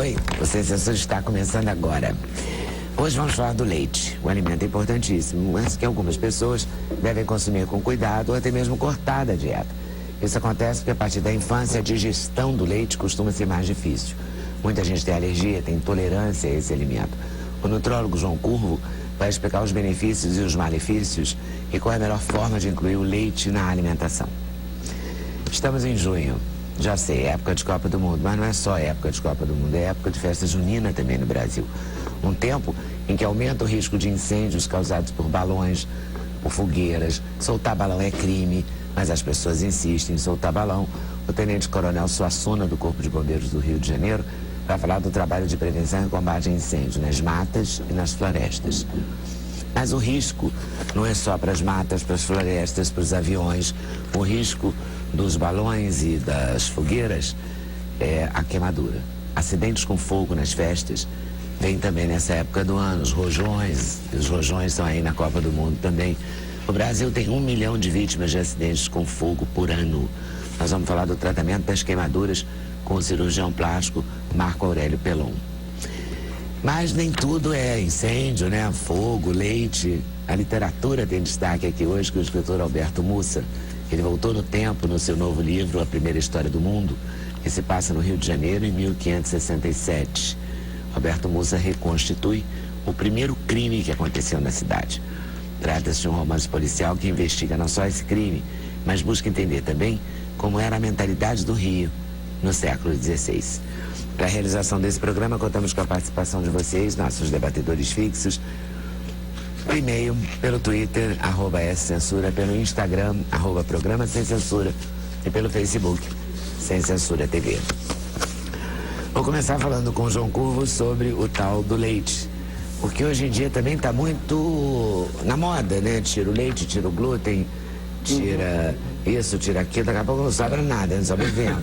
Oi, o Sem Censura está começando agora. Hoje vamos falar do leite. O alimento é importantíssimo, mas que algumas pessoas devem consumir com cuidado ou até mesmo cortar da dieta. Isso acontece porque a partir da infância a digestão do leite costuma ser mais difícil. Muita gente tem alergia, tem intolerância a esse alimento. O nutrólogo João Curvo vai explicar os benefícios e os malefícios e qual é a melhor forma de incluir o leite na alimentação. Estamos em junho. Já sei, é época de Copa do Mundo, mas não é só época de Copa do Mundo, é época de festa junina também no Brasil. Um tempo em que aumenta o risco de incêndios causados por balões, por fogueiras. Soltar balão é crime, mas as pessoas insistem em soltar balão. O tenente-coronel Suassuna, do Corpo de Bombeiros do Rio de Janeiro, vai falar do trabalho de prevenção e combate a incêndio nas matas e nas florestas. Mas o risco não é só para as matas, para as florestas, para os aviões. O risco dos balões e das fogueiras é a queimadura. Acidentes com fogo nas festas vêm também nessa época do ano. Os rojões estão aí na Copa do Mundo também. O Brasil tem 1 milhão de vítimas de acidentes com fogo por ano. Nós vamos falar do tratamento das queimaduras com o cirurgião plástico Marco Aurélio Pelon. Mas nem tudo é incêndio, né? Fogo, leite. A literatura tem destaque aqui hoje com o escritor Alberto Mussa. Ele voltou no tempo no seu novo livro, A Primeira História do Mundo, que se passa no Rio de Janeiro em 1567. Alberto Mussa reconstitui o primeiro crime que aconteceu na cidade. Trata-se de um romance policial que investiga não só esse crime, mas busca entender também como era a mentalidade do Rio no século XVI. Para a realização desse programa, contamos com a participação de vocês, nossos debatedores fixos, por e-mail, pelo Twitter, @scensura, pelo Instagram, @programa Sem Censura e pelo Facebook, Sem Censura TV. Vou começar falando com o João Curvo sobre o tal do leite, porque hoje em dia também está muito na moda, né? Tira o leite, tira o glúten, tira isso, tira aquilo, daqui a pouco não sobra nada, não sobra vento.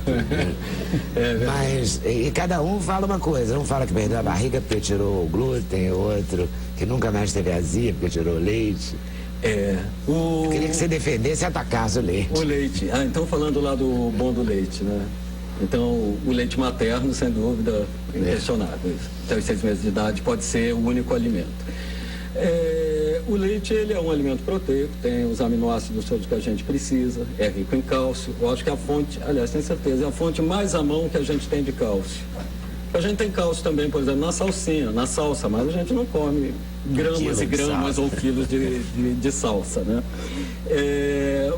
Mas, e cada um fala uma coisa, um fala que perdeu a barriga porque tirou o glúten, outro que nunca mais teve azia porque tirou o leite. Eu queria que você defendesse e atacasse o leite. O leite, então falando lá do bom do leite, né? Então, o leite materno, sem dúvida, inquestionável. Até os 6 meses de idade pode ser o único alimento. O leite, ele é um alimento proteico, tem os aminoácidos todos que a gente precisa, é rico em cálcio. Eu acho que a fonte, aliás, tenho certeza, é a fonte mais à mão que a gente tem de cálcio. A gente tem cálcio também, por exemplo, na salsinha, na salsa, mas a gente não come gramas e gramas ou quilos de salsa, né?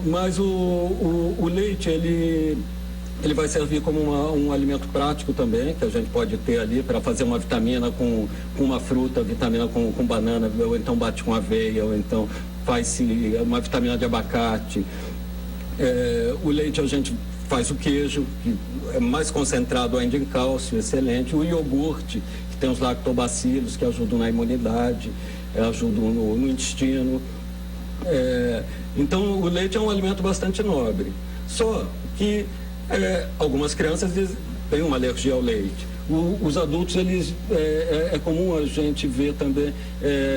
Mas o leite, ele vai servir como um alimento prático também, que a gente pode ter ali para fazer uma vitamina com uma fruta, vitamina com banana, ou então bate com aveia, ou então faz uma vitamina de abacate. O leite a gente faz o queijo, que é mais concentrado ainda em cálcio, excelente. O iogurte, que tem os lactobacilos, que ajudam na imunidade, ajudam no intestino. Então, o leite é um alimento bastante nobre. Só que algumas crianças têm uma alergia ao leite. Os adultos, eles, é comum a gente ver também,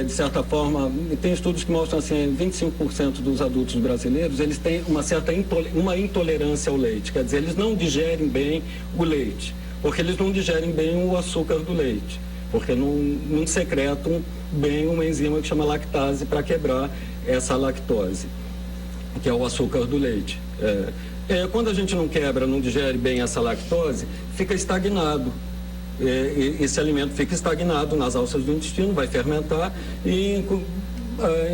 de certa forma, tem estudos que mostram assim, 25% dos adultos brasileiros, eles têm uma intolerância ao leite, quer dizer, eles não digerem bem o leite, porque eles não digerem bem o açúcar do leite, porque não secretam bem uma enzima que chama lactase para quebrar essa lactose, que é o açúcar do leite. Quando a gente não quebra, não digere bem essa lactose, fica estagnado. Esse alimento fica estagnado nas alças do intestino, vai fermentar e,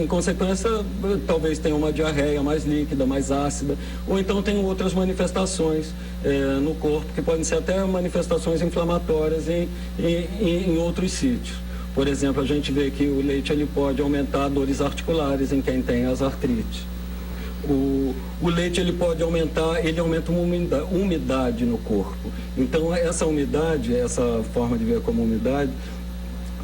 em consequência, talvez tenha uma diarreia mais líquida, mais ácida, ou então tem outras manifestações no corpo, que podem ser até manifestações inflamatórias em outros sítios. Por exemplo, a gente vê que o leite ele pode aumentar dores articulares em quem tem as artrites. O leite ele aumenta uma umidade no corpo. Então essa umidade, essa forma de ver como umidade,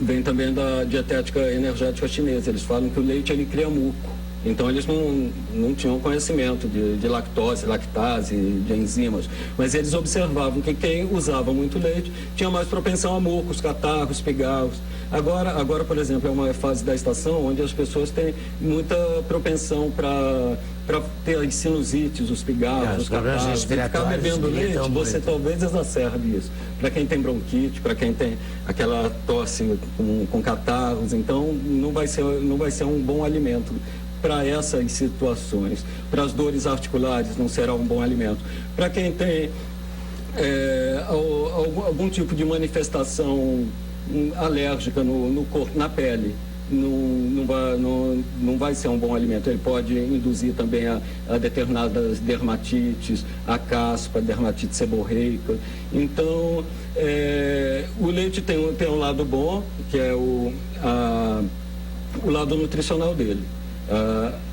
vem também da dietética energética chinesa. Eles falam que o leite ele cria muco. Então eles não tinham conhecimento de lactose, lactase, de enzimas, mas eles observavam que quem usava muito leite tinha mais propensão a mucos, catarros, pigarros. Agora, por exemplo, é uma fase da estação onde as pessoas têm muita propensão para para ter as sinusites, os pigarros, os catarros, ficar bebendo leite, você talvez exacerbe isso. Para quem tem bronquite, para quem tem aquela tosse com catarros, então não vai ser um bom alimento para essas situações. Para as dores articulares não será um bom alimento. Para quem tem algum tipo de manifestação alérgica no corpo, na pele, não vai ser um bom alimento. Ele pode induzir também a determinadas dermatites, a caspa, a dermatite seborreica. Então, o leite tem um lado bom, que é o lado nutricional dele.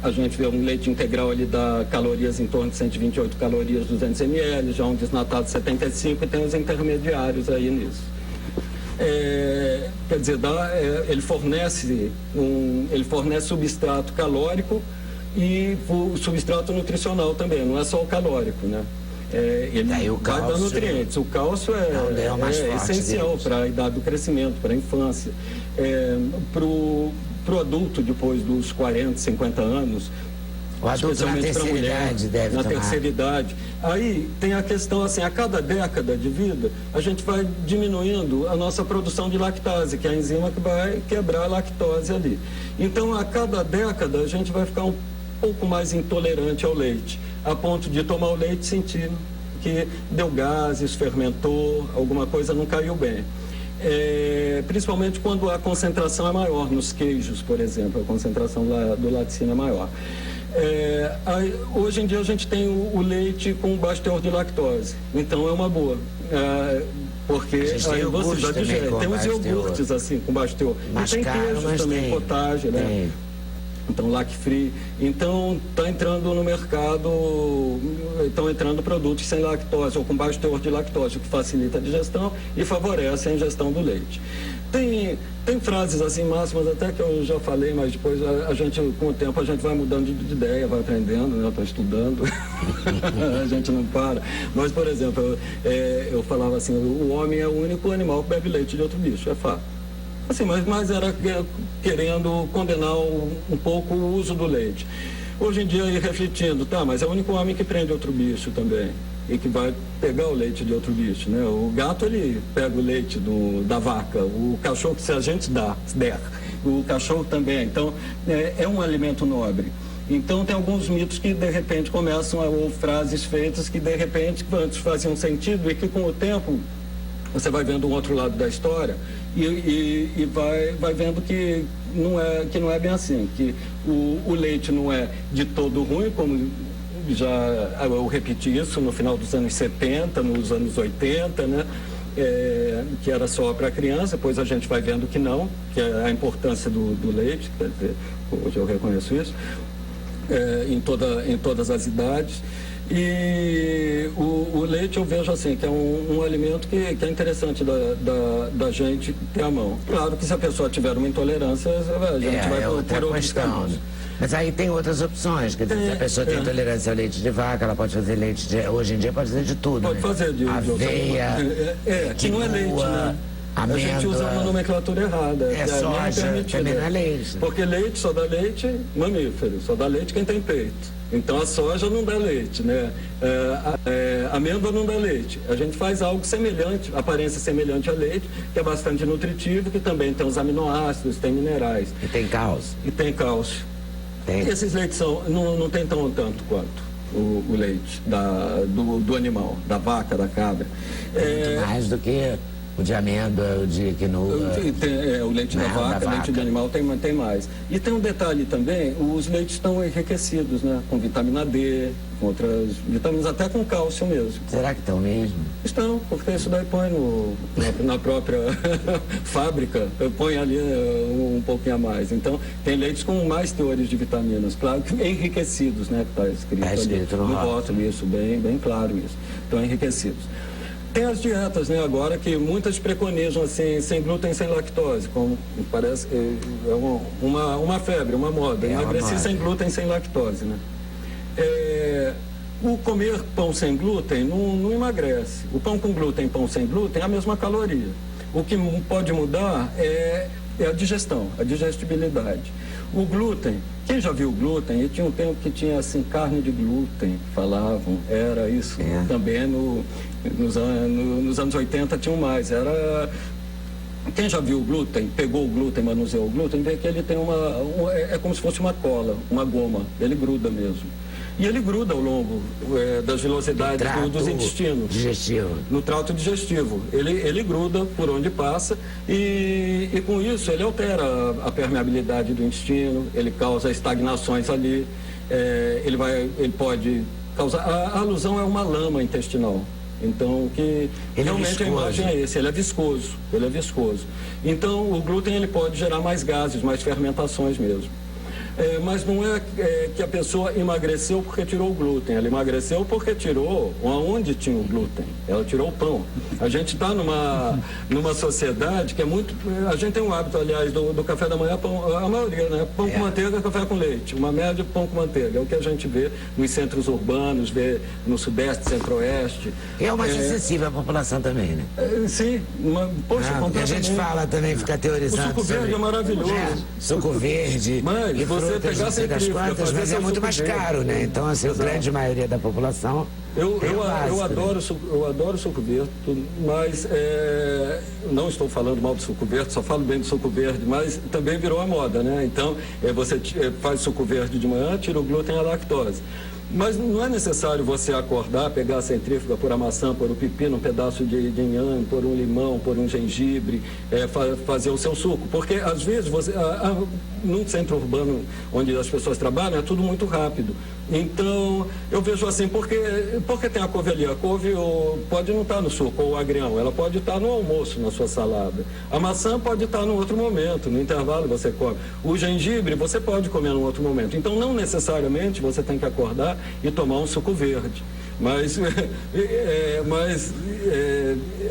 A gente vê um leite integral, ele dá calorias em torno de 128 calorias, 200 ml, já um desnatado 75, e tem os intermediários aí nisso. Quer dizer, ele fornece substrato calórico e o substrato nutricional também, não é só o calórico, né? Ele vai dar nutrientes. O cálcio é essencial para a idade do crescimento, para a infância. Para o adulto, depois dos 40, 50 anos, o adulto na terceira idade deve tomar. Na terceira idade. Aí tem a questão assim, a cada década de vida, a gente vai diminuindo a nossa produção de lactase, que é a enzima que vai quebrar a lactose ali. Então, a cada década, a gente vai ficar um pouco mais intolerante ao leite, a ponto de tomar o leite e sentir que deu gases, fermentou, alguma coisa não caiu bem. Principalmente quando a concentração é maior, nos queijos, por exemplo, a concentração do laticínio é maior. Hoje em dia a gente tem o leite com baixo teor de lactose, então é uma boa, porque aí você já digere. Tem os iogurtes assim com baixo teor, e tem queijos também, potágio, né? Então, lac-free. Então, está entrando no mercado, estão entrando produtos sem lactose ou com baixo teor de lactose, o que facilita a digestão e favorece a ingestão do leite. Tem frases assim máximas até que eu já falei, mas depois com o tempo a gente vai mudando de ideia, vai aprendendo, né? Estou estudando, a gente não para. Mas, por exemplo, eu falava assim, o homem é o único animal que bebe leite de outro bicho, é fato. Assim, mas era querendo condenar um pouco o uso do leite. Hoje em dia, aí refletindo, mas é o único homem que prende outro bicho também e que vai pegar o leite de outro bicho, né? O gato, ele pega o leite da vaca, o cachorro, se a gente der, o cachorro também. Então, é um alimento nobre. Então, tem alguns mitos que, de repente, começam ou frases feitas que, de repente, antes faziam sentido e que, com o tempo, você vai vendo um outro lado da história e vai vendo que não é bem assim, que o leite não é de todo ruim, como eu repeti isso no final dos anos 70, nos anos 80, né? Que era só para criança, depois a gente vai vendo que não, que é a importância do leite, quer dizer, hoje eu reconheço isso, em todas as idades. E o leite eu vejo assim, que é um alimento que é interessante da gente ter à mão. Claro que se a pessoa tiver uma intolerância, a gente vai por outros caminhos. Mas aí tem outras opções, quer dizer, se a pessoa tem intolerância ao leite de vaca, ela pode fazer hoje em dia pode fazer de tudo, pode fazer de aveia, que não é leite, né? Amêndoa, a gente usa uma nomenclatura errada. Soja, também não é leite. Porque leite só dá leite mamífero, só dá leite quem tem peito. Então a soja não dá leite, né? A amêndoa não dá leite. A gente faz algo semelhante, aparência semelhante a leite, que é bastante nutritivo, que também tem os aminoácidos, tem minerais. E tem cálcio. E esses leites não tem tanto quanto o leite do animal, da vaca, da cabra. Muito mais do que o de amêndoa, o de quinoa. O leite da vaca, leite de animal tem mais. E tem um detalhe também, os leites estão enriquecidos, né? Com vitamina D, com outras vitaminas, até com cálcio mesmo. Será que estão mesmo? Estão, porque isso daí põe na própria fábrica, põe ali um pouquinho a mais. Então, tem leites com mais teores de vitaminas, claro que enriquecidos, né? Que está escrito ali no rótulo, isso, bem claro isso. Estão enriquecidos. Tem as dietas, né, agora, que muitas preconizam, assim, sem glúten, sem lactose, como parece uma febre, uma moda. Emagrecer sem glúten, sem lactose, né? O comer pão sem glúten não emagrece. O pão com glúten e pão sem glúten é a mesma caloria. O que pode mudar é a digestão, a digestibilidade. O glúten, quem já viu o glúten, e tinha um tempo que tinha assim, carne de glúten, falavam, era isso. Também nos anos 80 tinham mais, era... Quem já viu o glúten, pegou o glúten, manuseou o glúten, vê que ele tem é como se fosse uma cola, uma goma, ele gruda mesmo. E ele gruda ao longo das vilosidades dos intestinos. Digestivo. No trato digestivo. Ele gruda por onde passa e com isso ele altera a permeabilidade do intestino, ele causa estagnações ali, ele pode causar... A alusão é uma lama intestinal. Então, que realmente a imagem é esse, ele é viscoso. Então, o glúten ele pode gerar mais gases, mais fermentações mesmo. Mas não é que a pessoa emagreceu porque tirou o glúten, ela emagreceu porque tirou onde tinha o glúten, ela tirou o pão. A gente está numa sociedade que é muito... A gente tem um hábito, aliás, do café da manhã, a maioria, né? Pão com manteiga, café com leite. Uma média, pão com manteiga. É o que a gente vê nos centros urbanos, vê no sudeste, centro-oeste. É o mais acessível à população também, né? Sim, poxa, porque a gente fala também, fica teorizando. O suco verde é maravilhoso. Suco verde. Mas você pegar não sei das quantas, mas é muito mais caro, né? Então, assim, a grande maioria da população... Eu adoro suco verde, mas não estou falando mal do suco verde, só falo bem do suco verde, mas também virou a moda, né? Então, você faz suco verde de manhã, tira o glúten e a lactose. Mas não é necessário você acordar, pegar a centrífuga, pôr a maçã, pôr o pepino, um pedaço de inhame, pôr um limão, pôr um gengibre, fazer o seu suco. Porque, às vezes, num centro urbano onde as pessoas trabalham, é tudo muito rápido. Então, eu vejo assim, porque tem a couve ali. A couve pode não estar no suco, ou o agrião, ela pode estar no almoço, na sua salada. A maçã pode estar num outro momento, no intervalo você come. O gengibre você pode comer num outro momento. Então, não necessariamente você tem que acordar e tomar um suco verde. Mas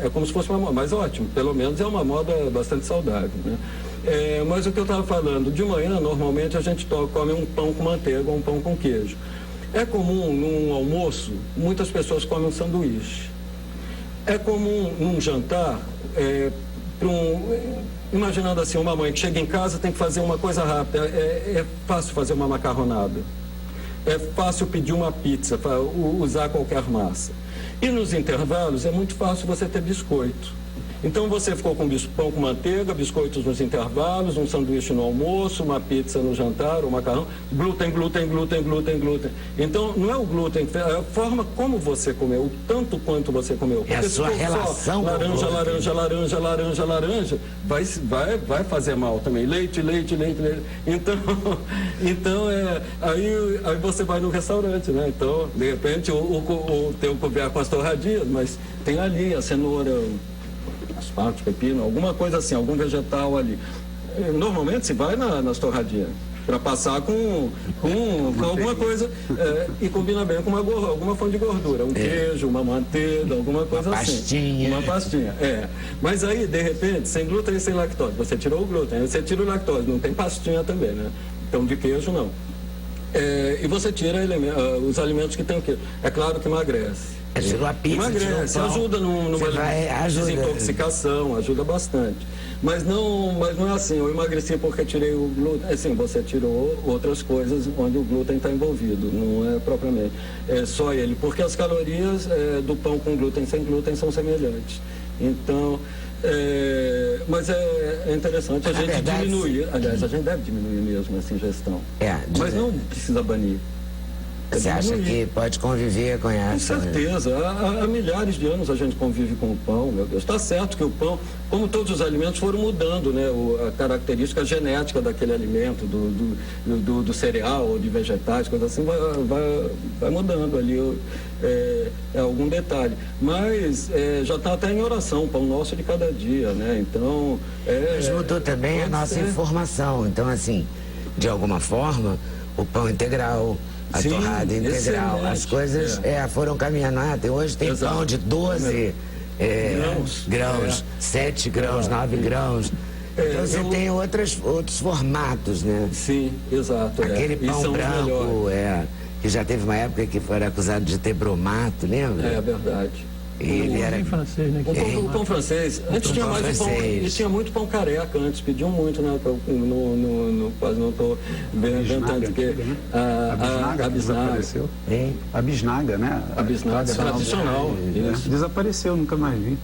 é como se fosse uma moda, mas ótimo, pelo menos é uma moda bastante saudável, né? Mas o que eu estava falando, de manhã, normalmente a gente come um pão com manteiga ou um pão com queijo. É comum, num almoço, muitas pessoas comem um sanduíche. É comum, num jantar, imaginando assim, uma mãe que chega em casa tem que fazer uma coisa rápida, é fácil fazer uma macarronada. É fácil pedir uma pizza, usar qualquer massa. E nos intervalos é muito fácil você ter biscoito. Então você ficou com pão com manteiga, biscoitos nos intervalos, um sanduíche no almoço, uma pizza no jantar, um macarrão, glúten. Então não é o glúten, é a forma como você comeu, o tanto quanto você comeu. Porque é a sua relação com laranja, vai fazer mal também. Leite. Então aí você vai no restaurante, né? Então, de repente, tem o couvert com as torradinhas, mas tem ali a cenoura, aspargo, pepino, alguma coisa assim, algum vegetal ali. Normalmente se vai nas torradinhas para passar com alguma coisa e combina bem com alguma fonte de gordura, um queijo, uma manteiga, alguma coisa assim. Uma pastinha. Mas aí, de repente, sem glúten e sem lactose, você tirou o glúten, você tira o lactose, não tem pastinha também, né? Então de queijo não. E você tira os alimentos que tem o queijo. É claro que emagrece. A pizza, emagrece, ajuda numa desintoxicação, ajuda bastante. Mas não é assim, eu emagreci porque tirei o glúten. Assim, você tirou outras coisas onde o glúten está envolvido, não é propriamente. É só ele, porque as calorias do pão com glúten e sem glúten são semelhantes. Então, mas é interessante a gente diminuir. Aliás, a gente deve diminuir mesmo essa ingestão. Mas não precisa banir. Você acha que pode conviver com essa? Com certeza. Há milhares de anos a gente convive com o pão, meu Deus. Está certo que o pão, como todos os alimentos, foram mudando, né? A característica genética daquele alimento, do cereal ou de vegetais, coisa assim, vai mudando ali. É algum detalhe. Mas já está até em oração, o pão nosso de cada dia, né? Então... Mas mudou também a nossa informação. Então, assim, de alguma forma, o pão integral... A torrada integral, as coisas foram caminhando. Hoje tem pão de 12 grãos, 7 grãos, 9 grãos. Então você tem outros formatos, né? Sim, exato. Aquele pão branco, que já teve uma época que foi acusado de ter bromato, lembra? É verdade. Ele era francês, né? O pão francês, antes tinha mais o pão, e tinha muito pão careca antes, pediam muito, né? Quase não estou vendo tanto que a bisnaga. A bisnaga, né? A bisnaga tradicional. Desapareceu, nunca mais vi.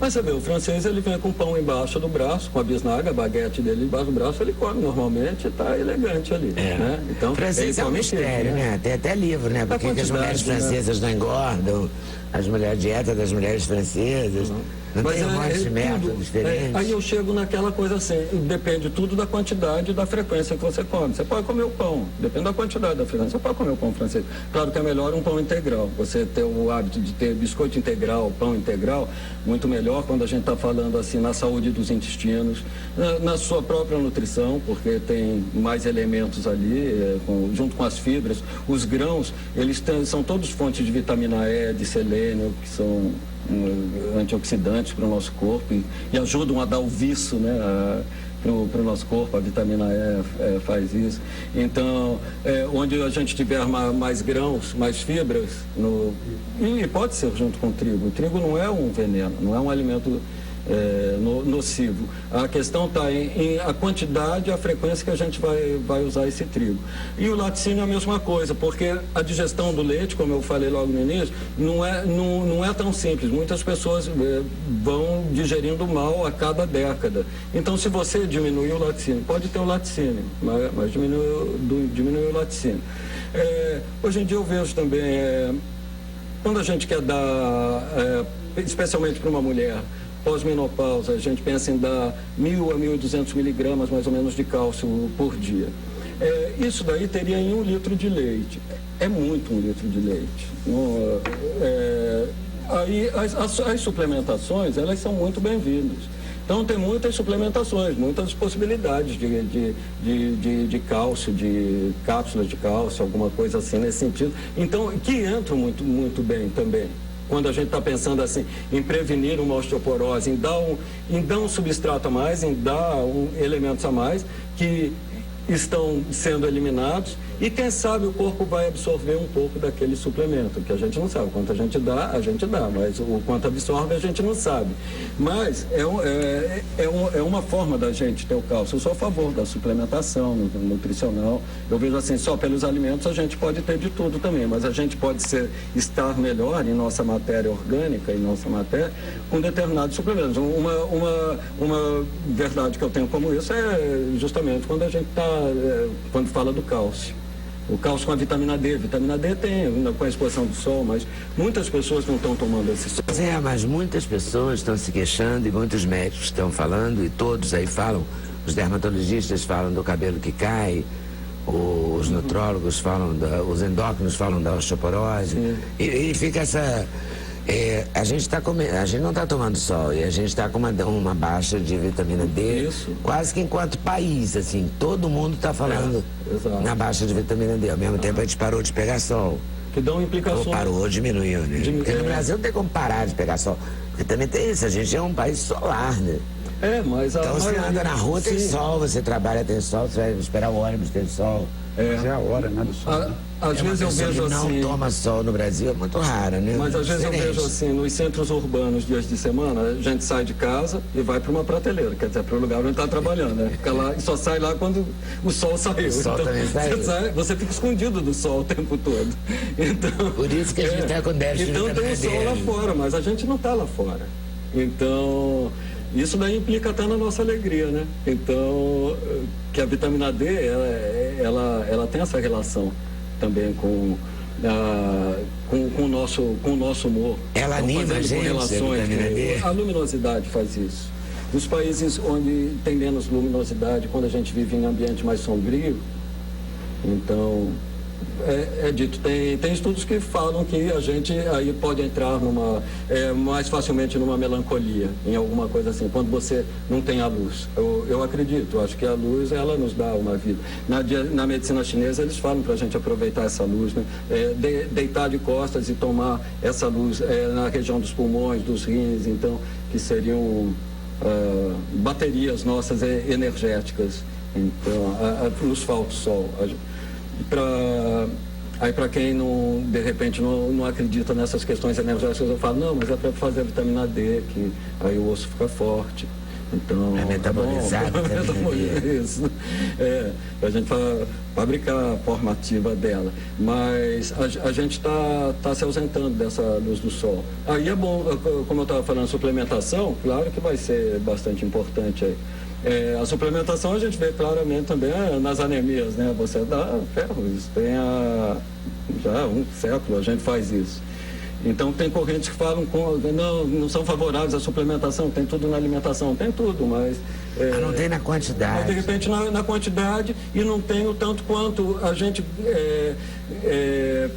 Mas você vê, o francês ele vem com pão embaixo do braço, com a bisnaga, a baguete dele embaixo do braço, ele come normalmente e está elegante ali. Né? Então, o francês é um mistério, né? Tem até livro, né? Por que as mulheres francesas não engordam? A dieta das mulheres francesas. Não tem um monte de métodos diferentes. Aí eu chego naquela coisa assim, depende tudo da quantidade e da frequência que você come. Você pode comer o pão, depende da quantidade da frequência. Você pode comer o pão francês. Claro que é melhor um pão integral. Você ter o hábito de ter biscoito integral, pão integral, muito melhor quando a gente está falando assim na saúde dos intestinos, na sua própria nutrição, porque tem mais elementos ali, junto com as fibras. Os grãos, eles são todos fontes de vitamina E, de selênio, que são antioxidantes para o nosso corpo e ajudam a dar o viço, né, para o nosso corpo. A vitamina E faz isso. Então, onde a gente tiver mais grãos, mais fibras, e pode ser junto com o trigo. O trigo não é um veneno, não é um alimento nocivo. A questão está em a quantidade e a frequência que a gente vai usar esse trigo. E o laticínio é a mesma coisa, porque a digestão do leite, como eu falei logo no início, não é tão simples. Muitas pessoas vão digerindo mal a cada década. Então, se você diminuir o laticínio, pode ter o laticínio, mas diminuir o laticínio. Hoje em dia eu vejo também, quando a gente quer dar, especialmente para uma mulher, pós-menopausa, a gente pensa em dar 1.000 a 1.200 miligramas, mais ou menos, de cálcio por dia. Isso daí teria em 1 litro de leite. É muito 1 litro de leite. Aí as suplementações, elas são muito bem-vindas. Então, tem muitas suplementações, muitas possibilidades de cálcio, de cápsulas de cálcio, alguma coisa assim nesse sentido. Então, que entram muito, muito bem também. Quando a gente está pensando assim em prevenir uma osteoporose, em dar um substrato a mais, em dar elementos a mais que estão sendo eliminados, e quem sabe o corpo vai absorver um pouco daquele suplemento, que a gente não sabe. O quanto a gente dá, mas o quanto absorve a gente não sabe. Mas é uma forma da gente ter o cálcio. Eu sou a favor da suplementação nutricional. Eu vejo assim, só pelos alimentos a gente pode ter de tudo também, mas a gente pode estar melhor em nossa matéria orgânica, em nossa matéria, com determinados suplementos. Uma verdade que eu tenho como isso é justamente quando a gente quando fala do cálcio. O cálcio com a vitamina D. Vitamina D tem, com a exposição do sol, mas muitas pessoas não estão tomando esse sol. Mas muitas pessoas estão se queixando e muitos médicos estão falando, e todos aí falam, os dermatologistas falam do cabelo que cai, os nutrólogos falam, os endócrinos falam da osteoporose, e fica essa... a gente não está tomando sol e a gente está com uma baixa de vitamina D. Isso. Quase que enquanto país, assim, todo mundo está falando na baixa de vitamina D. Ao mesmo tempo a gente parou de pegar sol. Que dão implicações. Ou parou, diminuiu, né? Porque no Brasil não tem como parar de pegar sol. Porque também tem isso, a gente é um país solar, né? Mas então você anda na rua, tem sol, você trabalha, tem sol, você vai esperar o ônibus, tem sol. Mas é a hora, né, do sol. Às vezes eu vejo assim... não toma sol no Brasil é muito raro, né? Mas às vezes eu vejo assim, nos centros urbanos, dias de semana, a gente sai de casa e vai para uma prateleira, quer dizer, para o lugar onde está trabalhando, né? Fica lá e só sai lá quando o sol saiu. O sol então, também saiu. Você fica escondido do sol o tempo todo. Então, por isso que a gente está com 10 de Então tem o sol lá fora, mas a gente não está lá fora. Então... Isso daí implica até na nossa alegria, né? Então, que a vitamina D, ela tem essa relação também com o nosso humor. Ela anima a gente, a luminosidade faz isso. Nos países onde tem menos luminosidade, quando a gente vive em ambiente mais sombrio, então... dito, tem estudos que falam que a gente aí pode entrar mais facilmente numa melancolia, em alguma coisa assim, quando você não tem a luz. Eu acredito, acho que a luz, ela nos dá uma vida. Na medicina chinesa, eles falam para a gente aproveitar essa luz, né? Deitar de costas e tomar essa luz na região dos pulmões, dos rins, então, que seriam baterias nossas energéticas. Então, nos falta o sol. Aí, para quem não, de repente não acredita nessas questões energéticas, eu falo, não, mas é para fazer a vitamina D, que aí o osso fica forte. Então, é metabolizado, isso. A gente fabricar a forma ativa dela. Mas a gente está se ausentando dessa luz do sol. Aí é bom, como eu estava falando, suplementação, claro que vai ser bastante importante aí. A suplementação a gente vê claramente também nas anemias, né? Você dá ferro, isso tem já um século a gente faz isso. Então tem correntes que falam não são favoráveis à suplementação, tem tudo na alimentação, tem tudo, mas... não tem na quantidade. Mas de repente na quantidade e não tem o tanto quanto a gente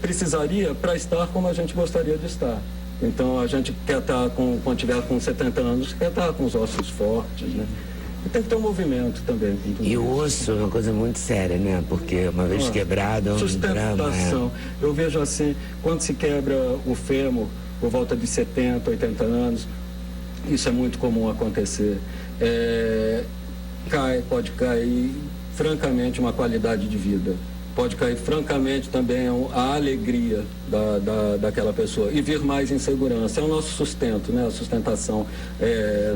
precisaria para estar como a gente gostaria de estar. Então a gente quer estar, quando tiver com 70 anos, quer estar com os ossos fortes, né? E tem que ter um movimento também. E o osso é uma coisa muito séria, né? Porque uma vez quebrado é um drama. Sustentação. Eu vejo assim, quando se quebra o fêmur por volta de 70, 80 anos, isso é muito comum acontecer. Pode cair francamente uma qualidade de vida. Pode cair francamente também a alegria daquela pessoa e vir mais insegurança. É o nosso sustento, né? A sustentação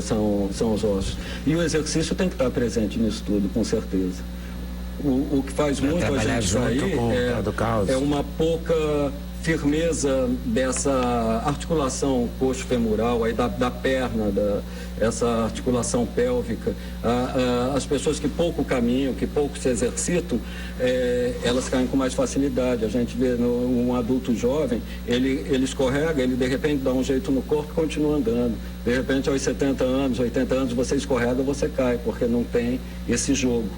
são os ossos. E o exercício tem que estar presente nisso tudo, com certeza. O que faz muito a gente sair é uma pouca firmeza dessa articulação coxo-femoral, aí da perna, essa articulação pélvica. As pessoas que pouco caminham, que pouco se exercitam, elas caem com mais facilidade. A gente vê um adulto jovem, ele escorrega, ele de repente dá um jeito no corpo e continua andando. De repente, aos 70 anos, 80 anos, você escorrega, você cai, porque não tem esse jogo.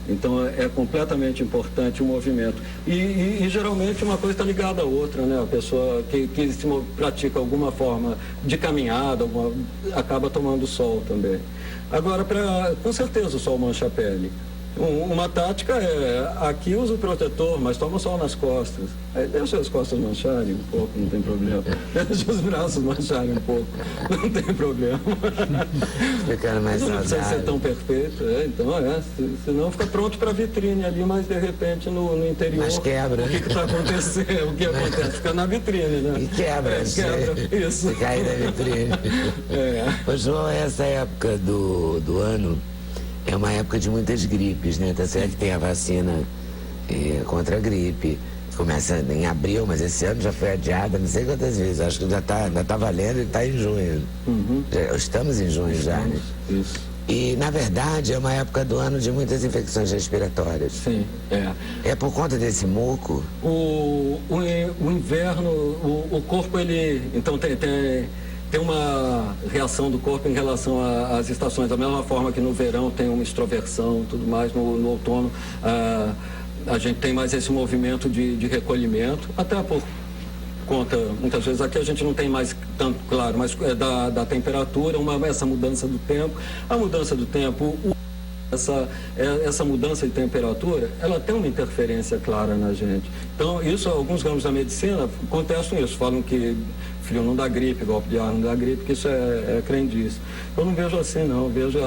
Então é completamente importante o movimento. E geralmente uma coisa está ligada à outra, né? A pessoa que pratica alguma forma de caminhada, acaba tomando sol também. Agora, com certeza o sol mancha a pele. Uma tática aqui usa o protetor, mas toma sol nas costas. Aí deixa as costas mancharem um pouco, não tem problema. Deixa os braços mancharem um pouco, não tem problema. Ficando mais saudável. Não precisa ser tão perfeito, então senão fica pronto para vitrine ali, mas de repente no interior... Mas quebra. O que está acontecendo? O que acontece? Fica na vitrine, né? E quebra. Quebra, isso. Fica aí na vitrine. Ô, João, essa época do ano... É uma época de muitas gripes, né? Tá certo que tem a vacina contra a gripe. Começa em abril, mas esse ano já foi adiada não sei quantas vezes. Acho que ainda tá valendo e está em junho. Uhum. Estamos em junho já, né? Isso. E, na verdade, é uma época do ano de muitas infecções respiratórias. Sim, É por conta desse muco? O inverno, o corpo, ele... Então, tem uma reação do corpo em relação às estações. Da mesma forma que no verão tem uma extroversão, tudo mais, no outono a gente tem mais esse movimento de recolhimento, até por conta, muitas vezes aqui a gente não tem mais tanto, claro, mas da temperatura, essa mudança do tempo. A mudança do tempo, essa mudança de temperatura, ela tem uma interferência clara na gente. Então, alguns ramos da medicina contestam isso, falam que frio não dá gripe, golpe de ar não dá gripe, que isso é crendice. Eu não vejo assim, não. Eu vejo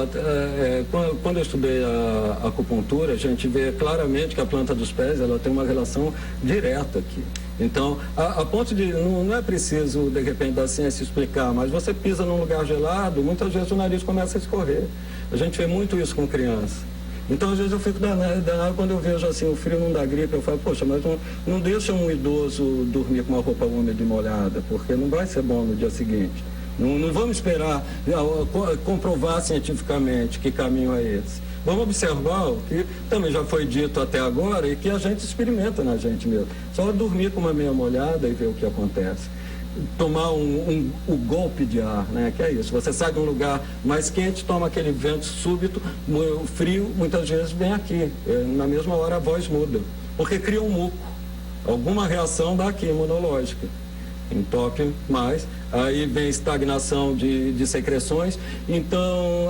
quando eu estudei a acupuntura, a gente vê claramente que a planta dos pés, ela tem uma relação direta aqui. Então, a ponto de, não é preciso, de repente, da ciência explicar, mas você pisa num lugar gelado, muitas vezes o nariz começa a escorrer. A gente vê muito isso com criança. Então, às vezes eu fico danado quando eu vejo assim, o frio não dá gripe, eu falo, poxa, mas não deixa um idoso dormir com uma roupa úmida e molhada, porque não vai ser bom no dia seguinte. Não vamos esperar comprovar cientificamente que caminho é esse. Vamos observar o que também já foi dito até agora e que a gente experimenta na gente mesmo. Só dormir com uma meia molhada e ver o que acontece. Tomar o golpe de ar, né? Que é isso. Você sai de um lugar mais quente, toma aquele vento súbito, o frio muitas vezes vem aqui. Na mesma hora a voz muda, porque cria um muco. Alguma reação dá aqui, imunológica. Entope mais, aí vem estagnação de secreções. Então,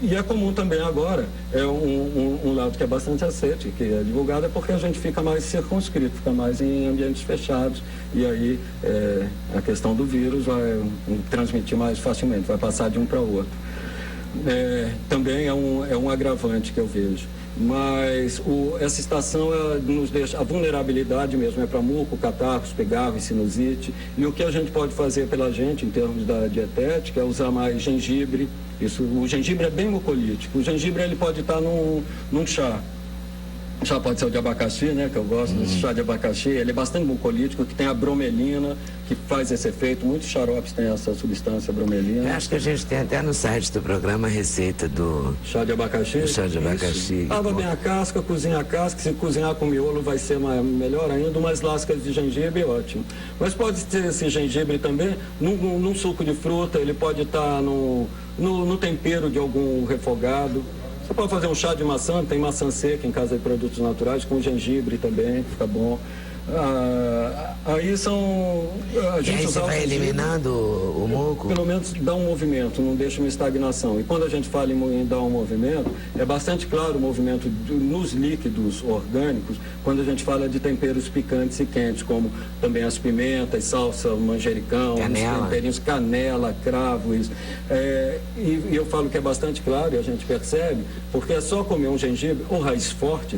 e é comum também agora, um lado que é bastante aceito, que é divulgado, é porque a gente fica mais circunscrito, fica mais em ambientes fechados, e aí a questão do vírus vai transmitir mais facilmente, vai passar de um para o outro. Também é um agravante que eu vejo. Mas essa estação nos deixa, a vulnerabilidade mesmo é para muco, catarros, pigarro e sinusite. E o que a gente pode fazer pela gente, em termos da dietética, é usar mais gengibre. O gengibre é bem mucolítico. O gengibre ele pode estar num chá. O chá pode ser o de abacaxi, né, que eu gosto desse chá de abacaxi. Ele é bastante mucolítico, que tem a bromelina, que faz esse efeito. Muitos xaropes têm essa substância bromelina. Eu acho que a gente tem até no site do programa a receita do chá de abacaxi. Do chá de abacaxi. Lava bem a casca, cozinha a casca. Se cozinhar com miolo vai ser melhor ainda. Umas lascas de gengibre, ótimo. Mas pode ter esse gengibre também num suco de fruta. Ele pode estar no tempero de algum refogado. Você pode fazer um chá de maçã, tem maçã seca em casa de produtos naturais, com gengibre também, fica bom. Aí são... E aí você vai eliminando o muco? Pelo menos dá um movimento, não deixa uma estagnação. E quando a gente fala em dar um movimento, é bastante claro o movimento nos líquidos orgânicos, quando a gente fala de temperos picantes e quentes, como também as pimentas, salsa, manjericão, os temperinhos, canela, cravos. E eu falo que é bastante claro, e a gente percebe, porque é só comer um gengibre ou raiz forte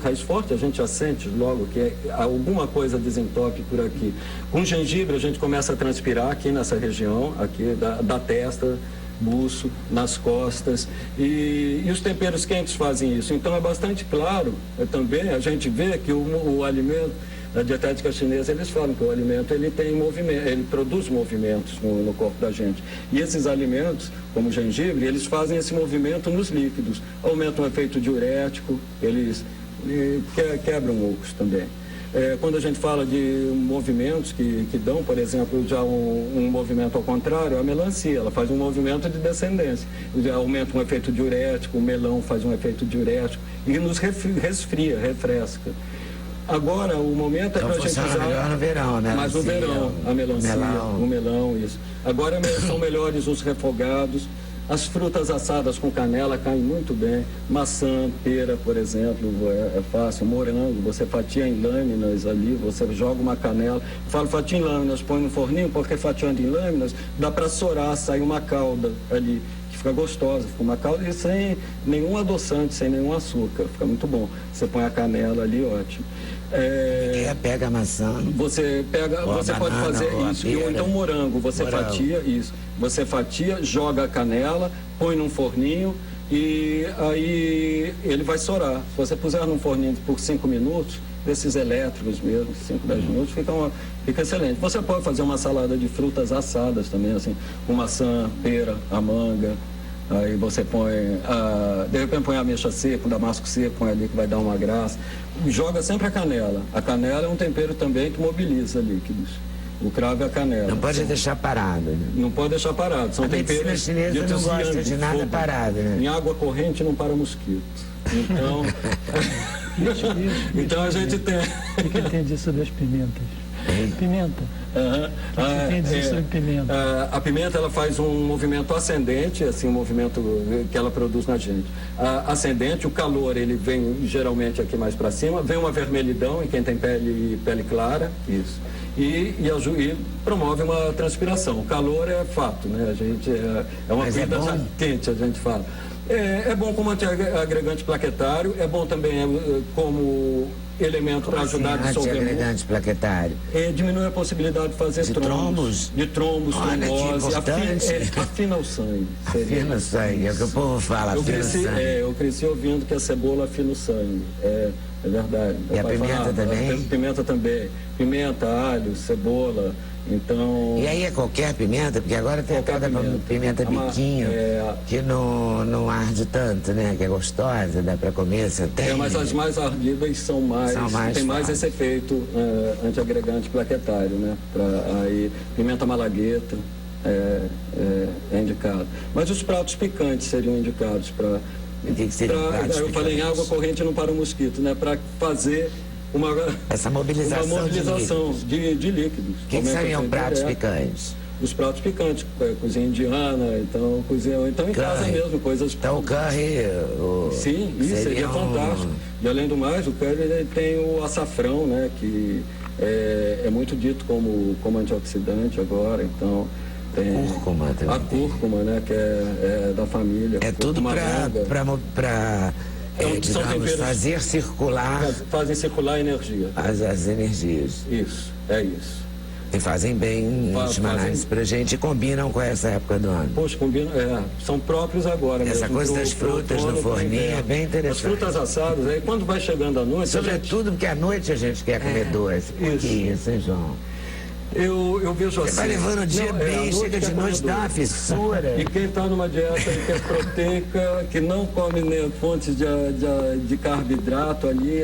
a gente já sente logo que alguma coisa desentope por aqui. Com gengibre a gente começa a transpirar aqui nessa região, aqui da testa, buço, nas costas, e os temperos quentes fazem isso. Então é bastante claro também, a gente vê que o alimento, na dietética chinesa, eles falam que o alimento ele tem movimento, ele produz movimentos no corpo da gente. E esses alimentos, como o gengibre, eles fazem esse movimento nos líquidos, aumentam o efeito diurético, eles quebram mucos também. Quando a gente fala de movimentos que dão, por exemplo, já um movimento ao contrário, a melancia, ela faz um movimento de descendência. Aumenta um efeito diurético, o melão faz um efeito diurético e nos resfria, refresca. Agora, o momento então, é para a gente usar... melhor no verão, né? Mas no verão, a melancia, o melão, isso. Agora são melhores os refogados. As frutas assadas com canela caem muito bem. Maçã, pera, por exemplo, é fácil. Morango, você fatia em lâminas ali, você joga uma canela. Falo fatia em lâminas, põe no forninho, porque fatiando em lâminas, dá para sorar, sai uma calda ali, que fica gostosa, fica uma calda e sem nenhum adoçante, sem nenhum açúcar. Fica muito bom. Você põe a canela ali, ótimo. Pega a maçã. Você pode fazer isso. Ou então morango, você fatia isso. Você fatia, joga a canela, põe num forninho e aí ele vai sorar. Se você puser num forninho por 5 minutos, desses elétricos mesmo, 5, 10 minutos, fica excelente. Você pode fazer uma salada de frutas assadas também, assim, com maçã, pera, a manga. Aí você põe, de repente põe a ameixa seca, um damasco seco, põe ali que vai dar uma graça. Joga sempre a canela. A canela é um tempero também que mobiliza líquidos. O cravo é a canela. Não pode deixar parado, né? Não pode deixar parado. São temperos chinesa não gosta de nada parado, né? Em água corrente não para mosquito. Então, então a gente tem... O que tem a dizer sobre as pimentas? Pimenta. O que tem a dizer sobre pimenta? A pimenta ela faz um movimento ascendente, assim, um movimento que ela produz na gente. Ascendente, o calor ele vem geralmente aqui mais para cima, vem uma vermelhidão em quem tem pele clara, isso. E promove uma transpiração. O calor é fato, né? A gente é uma comida quente, a gente fala. É bom como antiagregante plaquetário, é bom também como elemento para ajudar a dissolver. Antiagregante plaquetário. Diminui a possibilidade de fazer trombos. De trombos, trombose. Afina o sangue. Afina o sangue, é o que o povo fala. Eu cresci ouvindo que a cebola afina o sangue. É verdade. E a pimenta também? Pimenta também. Pimenta, alho, cebola. Então... E aí é qualquer pimenta? Porque agora tem aquela pimenta biquinho, que não arde tanto, né? Que é gostosa, dá para comer, você tem. Mas as mais ardidas tem mais esse efeito antiagregante plaquetário, né? Aí, pimenta malagueta é indicado. Mas os pratos picantes seriam indicados para... Eu falei em água corrente não para o mosquito, né? Para fazer essa mobilização de líquidos. O que seriam pratos picantes? Os pratos picantes, cozinha indiana, então em casa mesmo, coisas... Então o curry... Sim, isso seria fantástico. E além do mais, o curry tem o açafrão, né? Que é muito dito como antioxidante agora, então... Tem cúrcuma também. A cúrcuma, né? Que é da família. É tudo para São temperos fazer circular... Fazem circular a energia. As energias. Isso, é isso. E fazem bem semanais pra gente e combinam com essa época do ano. Poxa, combinam, são próprios agora. Essa mesmo, coisa das frutas no forninho é bem interessante. As frutas assadas, aí quando vai chegando a noite... Sobretudo porque à noite a gente quer comer doce. Por que isso, hein, João? Eu vejo assim... Você vai levando o dia bem, chega de noite, dá uma fissura. E quem está numa dieta que é proteica, que não come fontes de carboidrato ali,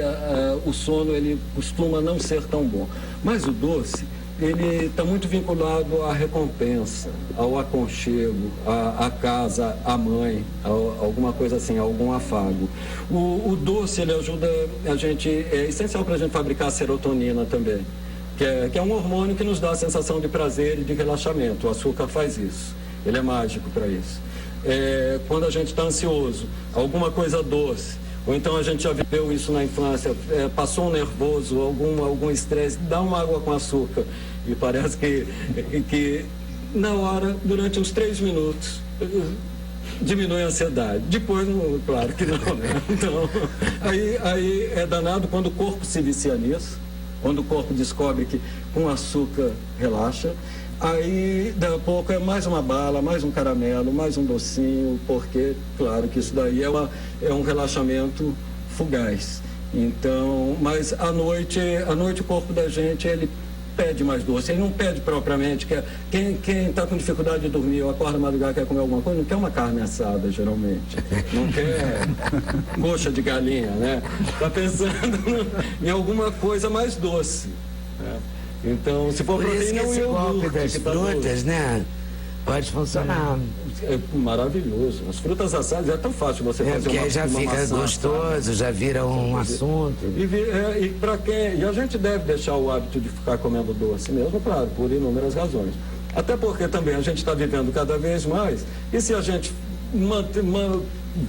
o sono ele costuma não ser tão bom. Mas o doce, ele está muito vinculado à recompensa, ao aconchego, à casa, à mãe, alguma coisa assim, algum afago. O doce, ele ajuda a gente, é essencial para a gente fabricar serotonina também. Que é um hormônio que nos dá a sensação de prazer e de relaxamento. O açúcar faz isso, ele é mágico para isso. Quando a gente está ansioso, alguma coisa doce, ou então a gente já viveu isso na infância, passou um nervoso, algum estresse, dá uma água com açúcar e parece que na hora, durante uns 3 minutos, diminui a ansiedade. Depois, claro que não, né? Então, aí é danado quando o corpo se vicia nisso. Quando o corpo descobre que com açúcar relaxa, aí daqui a pouco é mais uma bala, mais um caramelo, mais um docinho, porque, claro que isso daí é um relaxamento fugaz. Então, mas à noite o corpo da gente, ele pede mais doce, ele não pede propriamente, quem está com dificuldade de dormir, ou acorda madrugada, quer comer alguma coisa, não quer uma carne assada, geralmente, não quer coxa de galinha, né? Está pensando em alguma coisa mais doce, né? Então, se for proteína, esse golpe das frutas, né? Pode funcionar. É maravilhoso. As frutas assadas é tão fácil você fazer porque aí já fica gostoso, já vira um assunto. E para quem... E a gente deve deixar o hábito de ficar comendo doce mesmo, claro, por inúmeras razões. Até porque também a gente está vivendo cada vez mais. E se a gente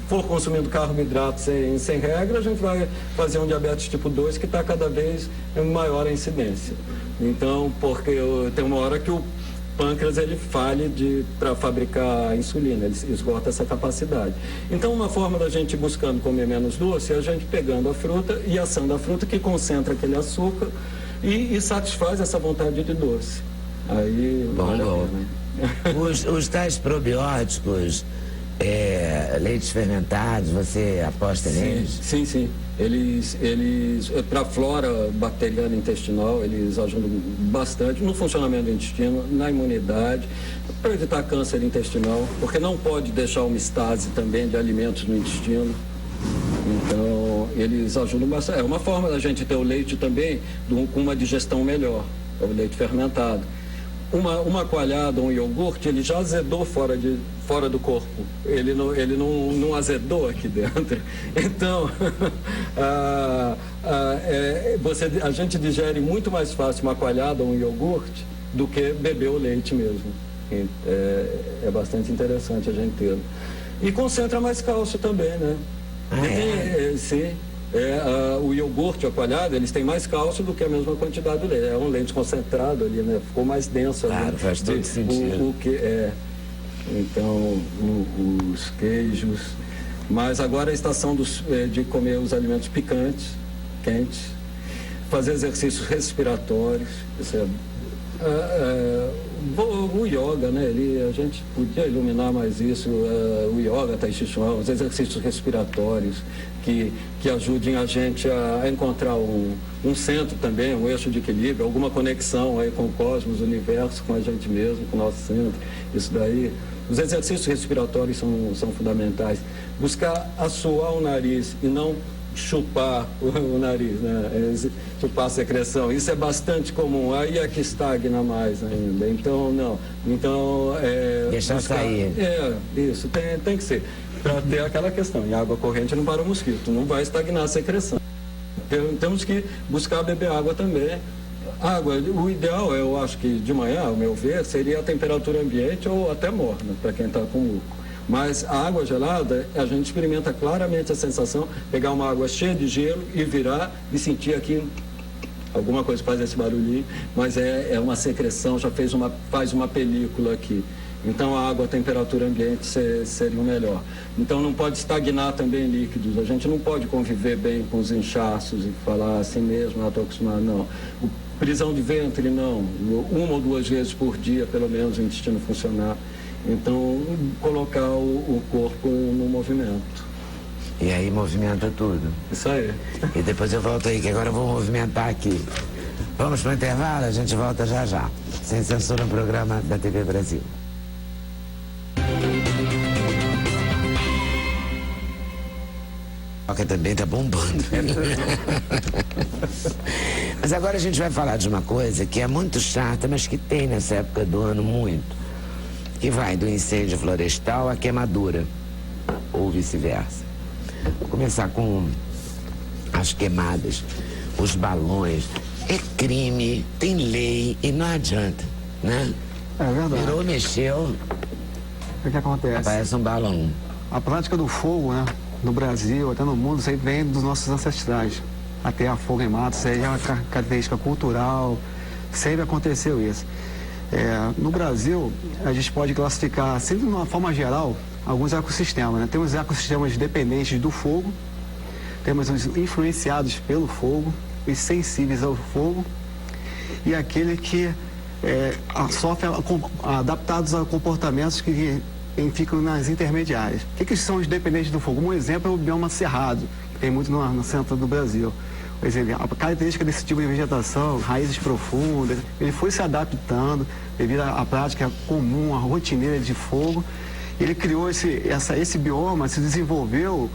for consumindo carboidrato sem regra, a gente vai fazer um diabetes tipo 2 que está cada vez maior a incidência. Então, porque tem uma hora que o pâncreas ele falhe para fabricar insulina, ele esgota essa capacidade. Então, uma forma da gente buscando comer menos doce é a gente pegando a fruta e assando a fruta que concentra aquele açúcar e satisfaz essa vontade de doce. Aí vale a pena. Os tais probióticos, leites fermentados, você aposta neles? Sim. Eles para a flora bacteriana intestinal, eles ajudam bastante no funcionamento do intestino, na imunidade, para evitar câncer intestinal, porque não pode deixar uma estase também de alimentos no intestino. Então, eles ajudam bastante. É uma forma da gente ter o leite também com uma digestão melhor, é o leite fermentado. Uma coalhada, um iogurte, ele já azedou fora do corpo. Ele não azedou aqui dentro. Então, a gente digere muito mais fácil uma coalhada ou um iogurte do que beber o leite mesmo. É bastante interessante a gente ter. E concentra mais cálcio também, né? Sim. O iogurte, a coalhada, eles têm mais cálcio do que a mesma quantidade de leite. É um leite concentrado ali, né? Ficou mais denso ali. Claro, faz todo sentido. Então, os queijos. Mas agora é a estação de comer os alimentos picantes, quentes, fazer exercícios respiratórios. Isso o yoga, né? A gente podia iluminar mais isso, o yoga, tai chi chuan, os exercícios respiratórios que ajudem a gente a encontrar um centro também, um eixo de equilíbrio, alguma conexão aí com o cosmos, o universo, com a gente mesmo, com o nosso centro. Isso daí, os exercícios respiratórios são fundamentais. Buscar assoar o nariz e não chupar o nariz, né? Chupar a secreção, isso é bastante comum, aí é que estagna mais ainda, então não, deixar sair. Isso, tem que ser, para ter aquela questão, em água corrente não para o mosquito, não vai estagnar a secreção, temos que buscar beber água também. Água, o ideal, eu acho que de manhã, ao meu ver, seria a temperatura ambiente ou até morna, para quem está com muco. Mas a água gelada, a gente experimenta claramente a sensação, pegar uma água cheia de gelo e virar e sentir aqui alguma coisa que faz esse barulhinho, mas é uma secreção, faz uma película aqui. Então a água, a temperatura ambiente seria o melhor. Então não pode estagnar também líquidos. A gente não pode conviver bem com os inchaços e falar assim mesmo, estou acostumado, não. Prisão de ventre, não. 1 ou 2 vezes por dia, pelo menos, o intestino funcionar. Então, colocar o corpo no movimento. E aí movimenta tudo. Isso aí. E depois eu volto aí, que agora eu vou movimentar aqui. Vamos para o intervalo, a gente volta já já. Sem Censura, um programa da TV Brasil. Que também tá bombando. Mas agora a gente vai falar de uma coisa que é muito chata, mas que tem nessa época do ano muito. Que vai do incêndio florestal à queimadura, ou vice-versa. Vou começar com as queimadas, os balões. É crime, tem lei e não adianta, né? É verdade. Virou, mexeu, O que acontece? parece um balão. A prática do fogo, né? No Brasil, até no mundo, sempre vem dos nossos ancestrais. Até fogo em mato, isso aí é uma característica cultural, sempre aconteceu isso. No Brasil, a gente pode classificar, sempre de uma forma geral, alguns ecossistemas, né? Temos ecossistemas dependentes do fogo, temos os influenciados pelo fogo, os sensíveis ao fogo e aquele que sofrem adaptados a comportamentos que ficam nas intermediárias. O que são os dependentes do fogo? Um exemplo é o bioma cerrado, que tem muito no centro do Brasil. Por exemplo, a característica desse tipo de vegetação, raízes profundas, ele foi se adaptando devido à prática comum, à rotineira de fogo. Ele criou esse bioma, se desenvolveu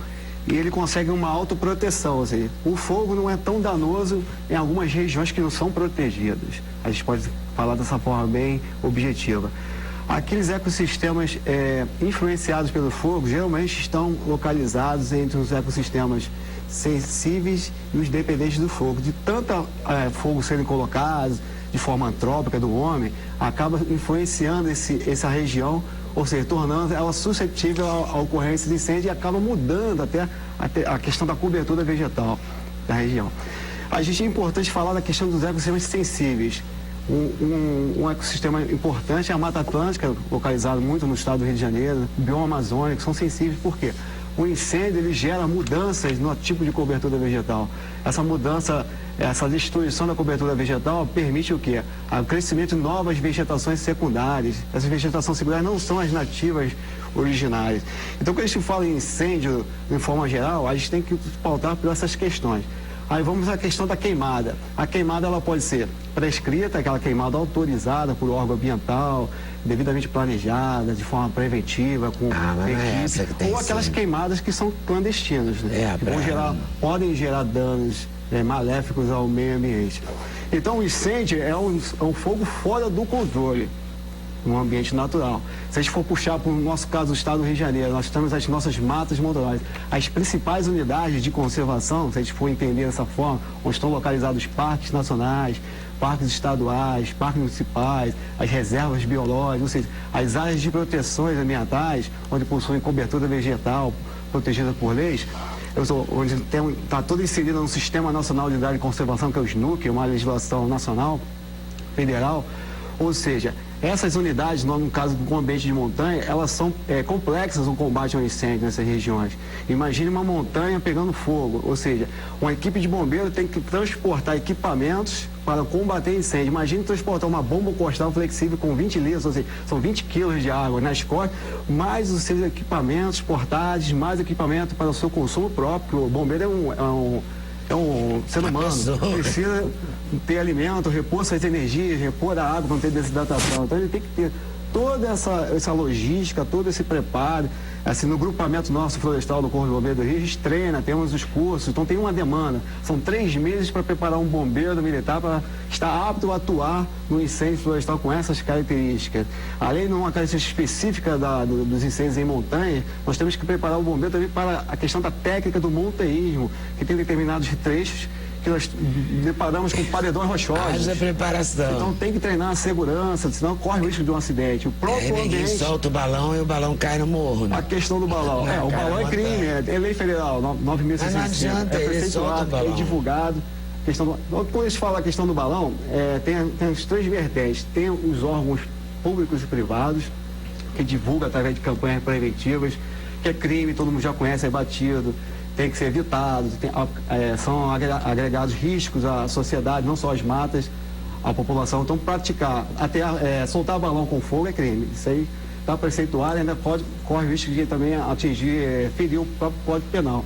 e ele consegue uma autoproteção. Ou seja, o fogo não é tão danoso em algumas regiões que não são protegidas. A gente pode falar dessa forma bem objetiva. Aqueles ecossistemas influenciados pelo fogo geralmente estão localizados entre os ecossistemas sensíveis e os dependentes do fogo. De tanto fogo serem colocados de forma antrópica do homem, acaba influenciando essa região, ou seja, tornando ela suscetível à ocorrência de incêndio e acaba mudando até a questão da cobertura vegetal da região. A gente é importante falar da questão dos ecossistemas sensíveis. Um ecossistema importante é a Mata Atlântica, localizado muito no estado do Rio de Janeiro, o bioma amazônico, são sensíveis por quê? O incêndio ele gera mudanças no tipo de cobertura vegetal. Essa mudança, essa destruição da cobertura vegetal permite o quê? O crescimento de novas vegetações secundárias. Essas vegetações secundárias não são as nativas originárias. Então, quando a gente fala em incêndio, de forma geral, a gente tem que pautar por essas questões. Aí vamos à questão da queimada. A queimada ela pode ser prescrita, aquela queimada autorizada por órgão ambiental, devidamente planejada, de forma preventiva, com equipe, ou aquelas queimadas que são clandestinas, né? Que podem gerar danos maléficos ao meio ambiente. Então o incêndio é um fogo fora do controle, no ambiente natural. Se a gente for puxar para o nosso caso, o estado do Rio de Janeiro, nós temos as nossas matas montanhosas. As principais unidades de conservação, se a gente for entender dessa forma, onde estão localizados parques nacionais, parques estaduais, parques municipais, as reservas biológicas, ou seja, as áreas de proteções ambientais, onde possuem cobertura vegetal protegida por leis, onde está toda inserida no Sistema Nacional de Unidade de Conservação, que é o SNUC, uma legislação nacional, federal. Ou seja, essas unidades, no caso do ambiente de montanha, elas são complexas no combate ao incêndio nessas regiões. Imagine uma montanha pegando fogo, ou seja, uma equipe de bombeiro tem que transportar equipamentos para combater incêndio. Imagine transportar uma bomba costal flexível com 20 litros, ou seja, são 20 quilos de água nas costas, mais os seus equipamentos portáteis, mais equipamento para o seu consumo próprio, porque o bombeiro é um ser humano, precisa ter alimento, repor suas energias, repor a água para não ter desidratação. Então ele tem que ter toda essa logística, todo esse preparo. Assim, no grupamento nosso florestal do Corpo de Bombeiro do Rio, a gente treina, temos os cursos, então tem uma demanda. São 3 meses para preparar um bombeiro militar para estar apto a atuar no incêndio florestal com essas características. Além de uma característica específica dos incêndios em montanha, nós temos que preparar o bombeiro também para a questão da técnica do montanhismo, que tem determinados trechos que nós deparamos com paredões rochosos. Haja preparação. Então tem que treinar a segurança, senão corre o risco de um acidente. O próprio ambiente... solta o balão e o balão cai no morro, né? A questão do balão. O balão é crime, é lei federal, 9.605. É prefeituado, é divulgado. Quando a gente fala a questão do balão, tem as 3 vertentes. Tem os órgãos públicos e privados, que divulga através de campanhas preventivas, que é crime, todo mundo já conhece, é batido, tem que ser evitado, são agregados riscos à sociedade, não só às matas, à população. Então, praticar, até soltar balão com fogo é crime. Isso aí está preceituado, ainda corre o risco de também atingir, ferir o próprio Código Penal.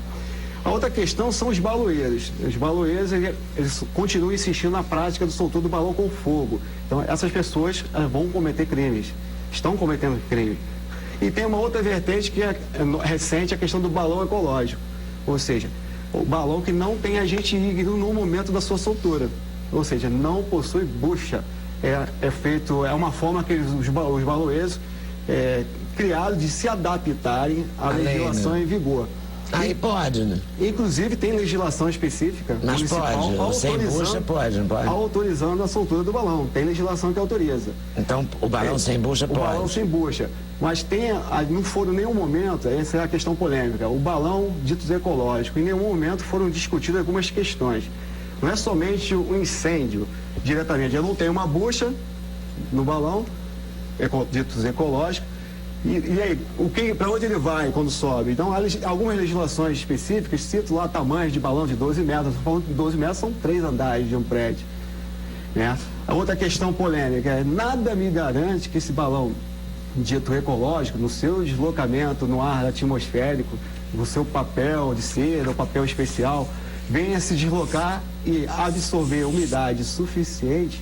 A outra questão são os baloeiros. Os baloeiros, eles continuam insistindo na prática do soltura do balão com fogo. Então, essas pessoas vão cometer crimes, estão cometendo crime. E tem uma outra vertente que é recente, a questão do balão ecológico. Ou seja, o balão que não tem agente ígneo no momento da sua soltura. Ou seja, não possui bucha. É uma forma que os baloeiros criaram de se adaptarem à legislação em vigor. Aí pode, né? Inclusive tem legislação específica mas pode, sem bucha pode, não pode? Autorizando a soltura do balão. Tem legislação que autoriza. Então o balão sem bucha pode? O balão sem bucha. Mas não foram em nenhum momento, essa é a questão polêmica, o balão dito ecológico, em nenhum momento foram discutidas algumas questões. Não é somente o incêndio diretamente. Eu não tenho uma bucha no balão, ditos ecológicos. E aí, para onde ele vai quando sobe? Então, algumas legislações específicas citam lá tamanhos de balão de 12 metros. Estou falando que 12 metros são 3 andares de um prédio. Né? A outra questão polêmica é: nada me garante que esse balão dito ecológico, no seu deslocamento no ar atmosférico, no seu papel de cera ou papel especial, venha se deslocar e absorver umidade suficiente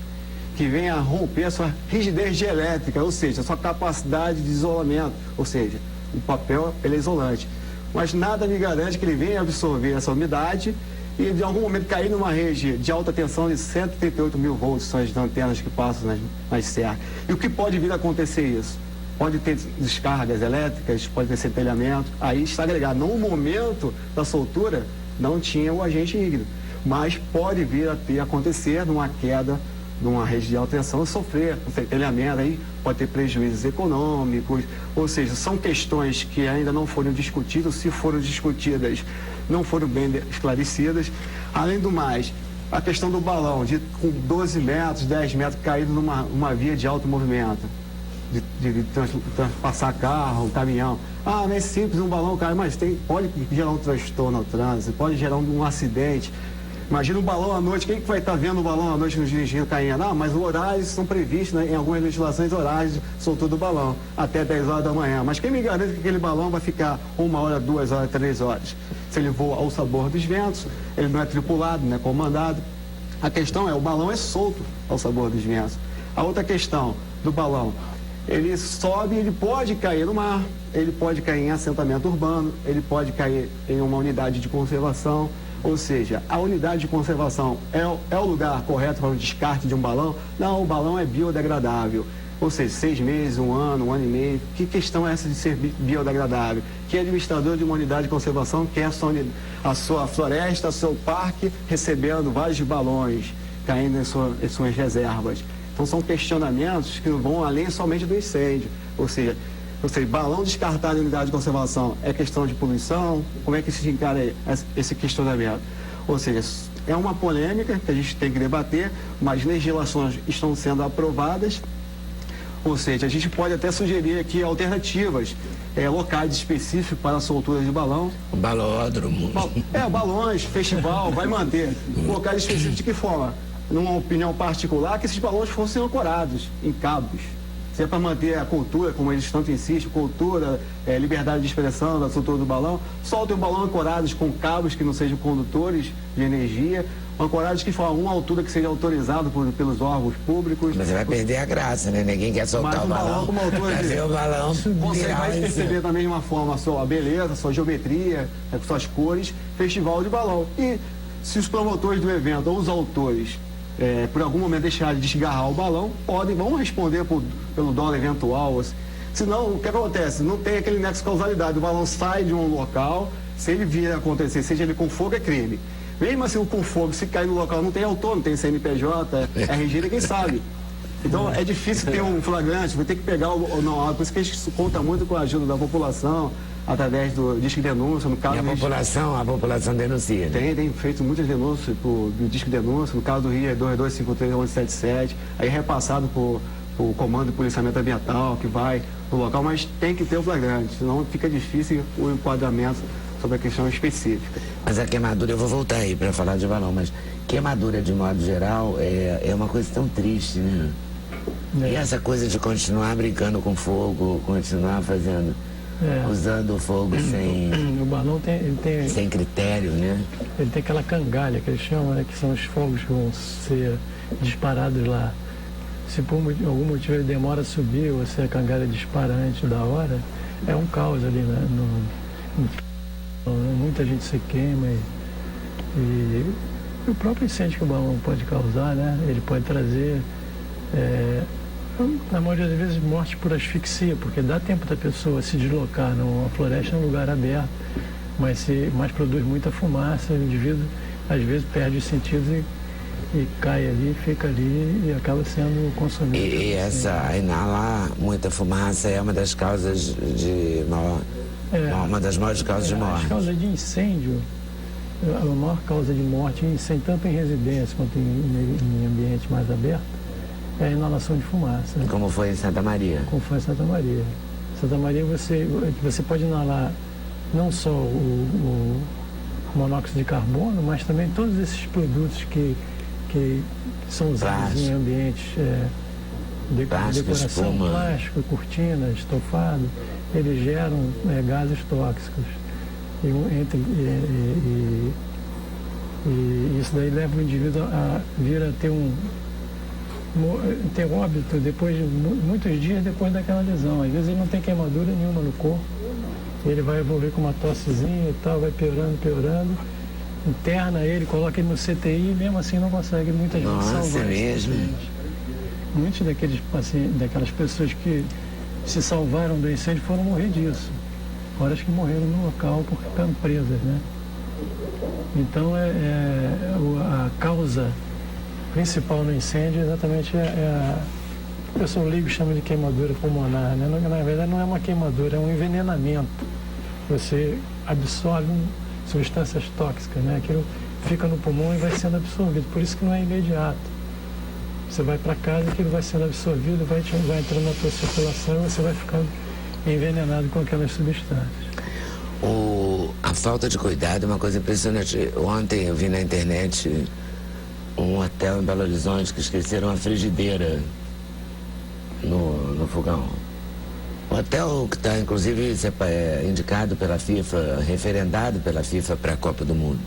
que venha a romper a sua rigidez dielétrica, ou seja, a sua capacidade de isolamento, ou seja, o papel ele é isolante. Mas nada me garante que ele venha absorver essa umidade e de algum momento cair numa rede de alta tensão de 138 mil volts, são as antenas que passam nas cercas. E o que pode vir a acontecer isso? Pode ter descargas elétricas, pode ter centelhamento, aí está agregado. No momento da soltura, não tinha o agente ígneo, mas pode vir a acontecer numa queda numa rede de alta tensão, sofrer um centelhamento, aí pode ter prejuízos econômicos, ou seja, são questões que ainda não foram discutidas, se foram discutidas, não foram bem esclarecidas. Além do mais, a questão do balão, com 12 metros, 10 metros, caído numa via de alto movimento, de passar carro, caminhão. Não é simples um balão cair, mas pode gerar um transtorno ao trânsito, pode gerar um acidente. Imagina um balão à noite, quem que vai estar vendo o balão à noite nos dirigindo caindo? Mas os horários são previstos, né, em algumas legislações, horários de soltura do balão, até 10 horas da manhã. Mas quem me garante que aquele balão vai ficar 1 hora, 2 horas, 3 horas? Se ele voa ao sabor dos ventos, ele não é tripulado, não é comandado. A questão é, o balão é solto ao sabor dos ventos. A outra questão do balão, ele sobe, ele pode cair no mar, ele pode cair em assentamento urbano, ele pode cair em uma unidade de conservação. Ou seja, a unidade de conservação é o lugar correto para o descarte de um balão? Não, o balão é biodegradável. Ou seja, 6 meses, 1 ano, 1 ano e meio. Que questão é essa de ser biodegradável? Que administrador de uma unidade de conservação quer a sua floresta, o seu parque, recebendo vários balões caindo em suas reservas? Então, são questionamentos que não vão além somente do incêndio. Ou seja, balão descartado em unidade de conservação é questão de poluição? Como é que se encara esse questionamento? Ou seja, é uma polêmica que a gente tem que debater, mas legislações estão sendo aprovadas. Ou seja, a gente pode até sugerir aqui alternativas, locais específicos para a soltura de balão. Balódromo. Balões, festival, vai manter. Locais específicos de que forma? Numa opinião particular, que esses balões fossem ancorados em cabos. Se é para manter a cultura, como eles tanto insistem, cultura, liberdade de expressão da soltura do balão, soltem o balão ancorados com cabos que não sejam condutores de energia, ancorados que for a uma altura que seja autorizado pelos órgãos públicos. Mas você vai perder a graça, né? Ninguém quer soltar o balão. Com uma altura o balão. Você vai perceber da mesma forma a sua beleza, a sua geometria, as suas cores, festival de balão. E se os promotores do evento ou os autores por algum momento deixar de desgarrar o balão, vão responder pelo dolo eventual. Senão, o que acontece? Não tem aquele nexo de causalidade. O balão sai de um local, se ele vir a acontecer, seja ele com fogo, é crime. Mesmo assim, com fogo, se cair no local, não tem autor, não tem CNPJ, RG, ninguém sabe. Então, é difícil ter um flagrante, vai ter que pegar por isso que a gente conta muito com a ajuda da população, através do Disque Denúncia, no caso... E a população denuncia, né? Tem feito muitas denúncias do Disque Denúncia, no caso do Rio é 2253-1177, aí repassado o comando de policiamento ambiental que vai no local, mas tem que ter o flagrante, senão fica difícil o enquadramento sobre a questão específica. Mas a queimadura, eu vou voltar aí para falar de balão, mas queimadura de modo geral é uma coisa tão triste, né? E essa coisa de continuar brincando com fogo, continuar fazendo, usando o fogo sem... O balão sem critério, né? Ele tem aquela cangalha que eles chamam, né? Que são os fogos que vão ser disparados lá. Se por algum motivo ele demora a subir, ou se a cangalha dispara antes da hora, é um caos ali, né? Muita gente se queima e o próprio incêndio que o balão pode causar, né? Ele pode trazer, na maioria das vezes, morte por asfixia, porque dá tempo da pessoa se deslocar numa floresta, num lugar aberto, mas produz muita fumaça, o indivíduo às vezes perde os sentidos e cai ali, fica ali e acaba sendo consumido. E essa inalar muita fumaça é uma das causas de uma das maiores causas de morte. As causas de incêndio, a maior causa de morte em incêndio, tanto em residência quanto em ambiente mais aberto, é a inalação de fumaça. Como foi em Santa Maria? Como foi em Santa Maria. Santa Maria você pode inalar não só o monóxido de carbono, mas também todos esses produtos que são usados em ambientes decoração, plástico, cortina, estofado, eles geram gases tóxicos. E isso daí leva o indivíduo a vir a ter óbito depois de muitos dias depois daquela lesão. Às vezes ele não tem queimadura nenhuma no corpo, ele vai evoluir com uma tossezinha e tal, vai piorando, interna ele, coloca ele no CTI e mesmo assim não consegue muitas vezes salvar. Nossa, é mesmo? Muitos daquelas pessoas que se salvaram do incêndio foram morrer disso. Horas que morreram no local porque ficaram presas, né? Então a causa principal no incêndio exatamente o pessoal leigo chama de queimadura pulmonar, né? Na verdade não é uma queimadura, é um envenenamento. Você absorve substâncias tóxicas, né? Aquilo fica no pulmão e vai sendo absorvido, por isso que não é imediato. Você vai para casa, aquilo vai sendo absorvido, vai entrando na tua circulação e você vai ficando envenenado com aquelas substâncias. A falta de cuidado é uma coisa impressionante. Ontem eu vi na internet um hotel em Belo Horizonte que esqueceram a frigideira no fogão. O hotel que está, inclusive, indicado pela FIFA, referendado pela FIFA para a Copa do Mundo.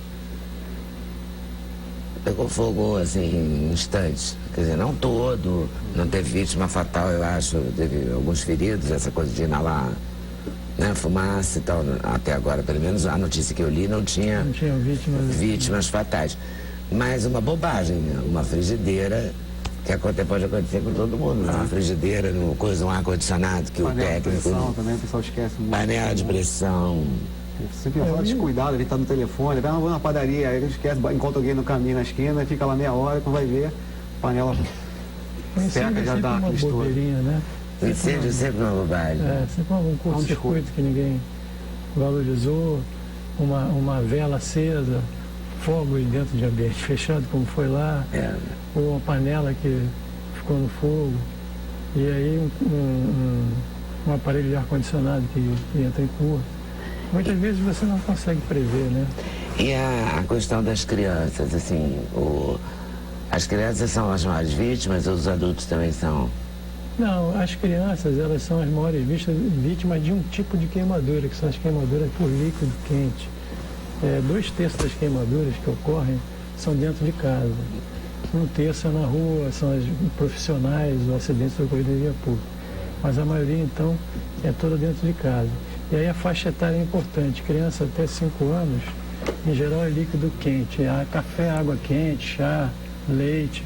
Pegou fogo, assim, em instantes. Quer dizer, não todo, não teve vítima fatal, eu acho. Teve alguns feridos, essa coisa de inalar, né, fumaça e tal. Até agora, pelo menos, a notícia que eu li não tinha vítimas fatais. Mas uma bobagem, né? Uma frigideira, que pode acontecer com todo mundo. Né? Uma frigideira, um ar-condicionado, que panela o técnico... de pressão também, o pessoal esquece muito. Panela de pressão... Sempre fala descuidado, ele tá no telefone, vai na padaria, aí ele esquece, encontra alguém no caminho na esquina, fica lá meia hora, quando vai ver, panela seca, já dá aquele estouro. Né? Incêndio sempre uma bobagem. Sempre um curto-circuito que ninguém valorizou, uma vela acesa, fogo dentro de ambiente fechado, como foi lá, ou uma panela que ficou no fogo, e aí um aparelho de ar-condicionado que entra em curto. Muitas vezes você não consegue prever, né? E a questão das crianças, assim, as crianças são as maiores vítimas ou os adultos também são? Não, as crianças, elas são as maiores vítimas de um tipo de queimadura, que são as queimaduras por líquido quente. 2/3 das queimaduras que ocorrem são dentro de casa. 1/3 é na rua, são os profissionais ou acidentes ocorridos em via pública. Mas a maioria, então, é toda dentro de casa. E aí a faixa etária é importante. Criança até 5 anos, em geral é líquido quente. Café, água quente, chá, leite.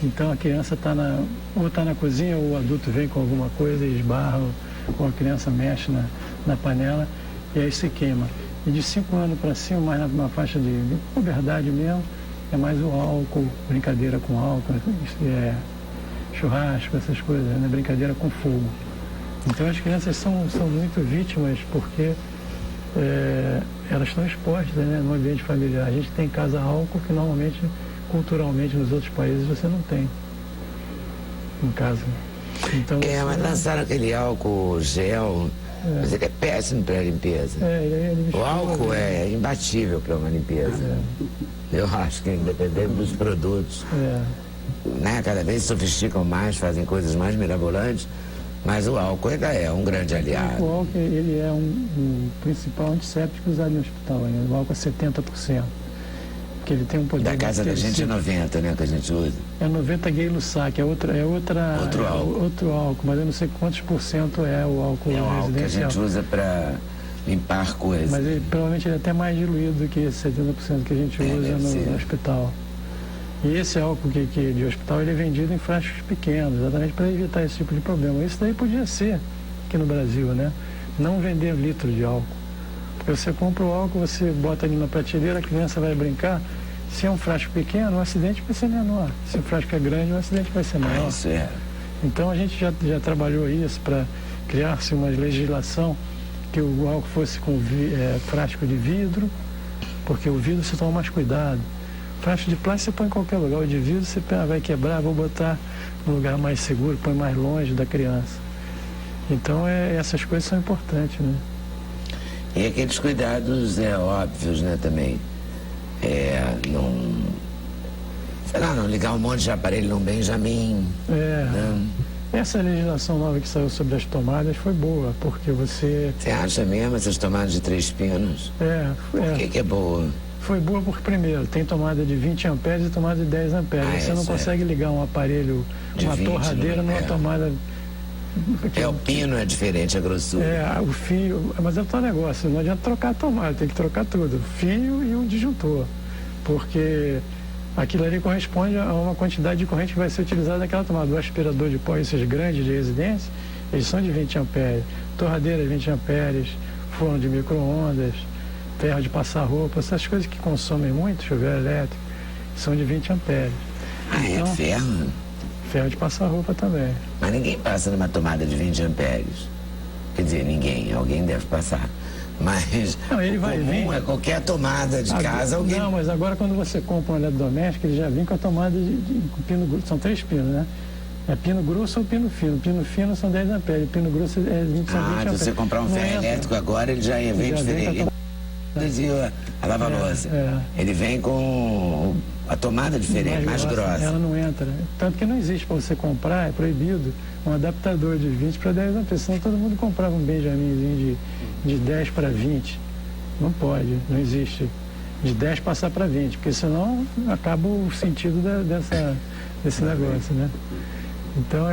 Então a criança está na cozinha, ou o adulto vem com alguma coisa e esbarra, ou a criança mexe na panela e aí se queima. E de 5 anos para cima, mais na faixa de puberdade mesmo, é mais o álcool, brincadeira com álcool, churrasco, essas coisas, né? Brincadeira com fogo. Então as crianças são muito vítimas porque elas estão expostas, né, no ambiente familiar. A gente tem casa álcool que normalmente, culturalmente, nos outros países você não tem em casa. Então, Mas lançaram aquele álcool gel, mas ele é péssimo para limpeza. ele O álcool é imbatível para uma limpeza. Eu acho que independente dos produtos, né, cada vez sofisticam mais, fazem coisas mais mirabolantes, mas o álcool ainda é um grande aliado. O álcool ele é um principal antisséptico usado no hospital, né? O álcool é 70%. Porque ele tem um poder... Da casa da gente é 90, né, que a gente usa. É 90 Gay-Lussac, outro álcool. Outro álcool, mas eu não sei quantos por cento é o álcool É o álcool que a residencial. gente usa para limpar coisas. Mas provavelmente ele é até mais diluído do que esse 70% que a gente usa no hospital. E esse álcool de hospital ele é vendido em frascos pequenos, exatamente para evitar esse tipo de problema. Isso daí podia ser aqui no Brasil, né? Não vender litro de álcool. Porque você compra o álcool, você bota ali na prateleira, a criança vai brincar. Se é um frasco pequeno, o acidente vai ser menor. Se o frasco é grande, o acidente vai ser maior. Isso é. Então a gente já trabalhou isso para criar-se uma legislação que o álcool fosse com frasco de vidro, porque o vidro você toma mais cuidado. Frasco de plástico você põe em qualquer lugar, o de vidro você vai quebrar, vou botar num lugar mais seguro, põe mais longe da criança. Então essas coisas são importantes, né? E aqueles cuidados óbvios, né, também. Não ligar um monte de aparelho num Benjamin. Né? Essa legislação nova que saiu sobre as tomadas foi boa, porque você... Você acha mesmo essas tomadas de 3 pinos? Por que é boa? Foi boa porque, primeiro, tem tomada de 20 amperes e tomada de 10 amperes. Você não consegue ligar um aparelho, uma torradeira numa tomada... O pino é diferente, a grossura. O fio... Mas é o tal negócio, não adianta trocar a tomada, tem que trocar tudo. O fio e o disjuntor. Porque aquilo ali corresponde a uma quantidade de corrente que vai ser utilizada naquela tomada. O aspirador de pó, esses grandes de residência, eles são de 20 amperes. Torradeira de 20 amperes, forno de micro-ondas, ferro de passar roupa, essas coisas que consomem muito, chuveiro elétrico, são de 20 amperes. Então, é ferro? Ferro de passar roupa também. Mas ninguém passa numa tomada de 20 amperes. Quer dizer, alguém deve passar. Mas não, ele vai vir. É qualquer tomada de casa, alguém... Não, mas agora quando você compra um eletrodoméstico, ele já vem com a tomada de pino grosso. São 3 pinos, né? É pino grosso ou pino fino. Pino fino são 10 amperes, pino grosso é 20 amperes. Se você comprar um ferro elétrico agora, ele já vem diferente. A lava-louça. Ele vem com a tomada diferente, mais grossa. Ela não entra. Tanto que não existe para você comprar, é proibido, um adaptador de 20 para 10 amperes. Senão todo mundo comprava um Benjaminzinho de 10 para 20. Não pode, não existe. De 10 passar para 20, porque senão acaba o sentido desse negócio, né? Então,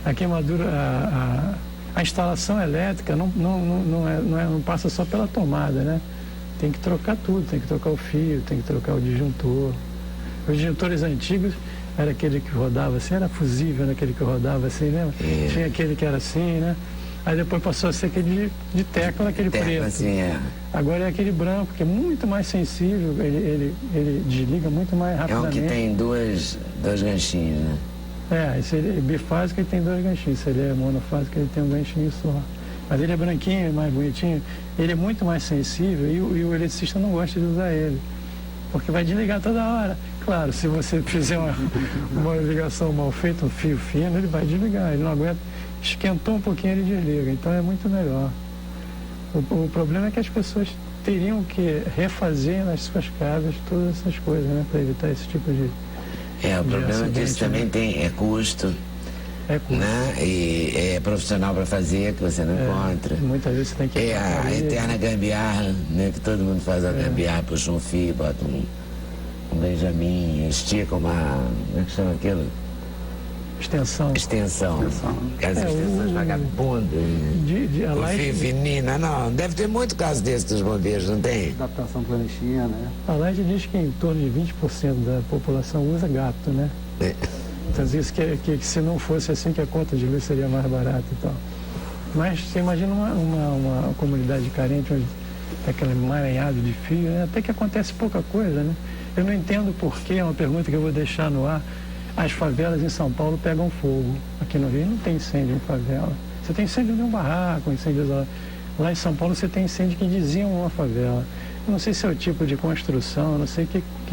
a queimadura, a instalação elétrica não passa só pela tomada, né? Tem que trocar tudo, tem que trocar o fio, tem que trocar o disjuntor. Os disjuntores antigos era aquele que rodava assim, era fusível, né? Aquele que rodava assim, lembra? Tinha aquele que era assim, né? Aí depois passou a ser aquele de tecla, aquele preto. Assim, Agora é aquele branco, que é muito mais sensível, ele desliga muito mais rapidamente. É um que tem dois ganchinhos, né? Esse é bifásico e tem 2 ganchinhos. Se ele é monofásico, ele tem um ganchinho só. Mas ele é branquinho, mais bonitinho. Ele é muito mais sensível e o eletricista não gosta de usar ele. Porque vai desligar toda hora. Claro, se você fizer uma ligação mal feita, um fio fino, ele vai desligar. Ele não aguenta. Esquentou um pouquinho, ele desliga. Então é muito melhor. O problema é que as pessoas teriam que refazer nas suas casas todas essas coisas, né? Para evitar esse tipo de... o problema é que isso também tem custo. Né? E é profissional para fazer, que você não encontra. Muitas vezes você tem que... a eterna gambiarra, né? Que todo mundo faz a gambiarra, puxa um fio, bota um Benjamin, estica uma... Como é que chama aquilo? Extensão. Aquelas extensões vagabundas. O fio fininho. Não, deve ter muito caso desse dos bombeiros, não tem? Adaptação clandestina, né? A Light diz que em torno de 20% da população usa gato, né? Então isso que se não fosse assim, que a conta de luz seria mais barata e tal. Mas você imagina uma comunidade carente, onde tem aquele emaranhado de fio, né? Até que acontece pouca coisa, né? Eu não entendo por que, é uma pergunta que eu vou deixar no ar. As favelas em São Paulo pegam fogo. Aqui no Rio não tem incêndio em favela. Você tem incêndio de um barraco, incêndio lá em São Paulo você tem incêndio que diziam uma favela. Eu não sei se é o tipo de construção, eu não sei o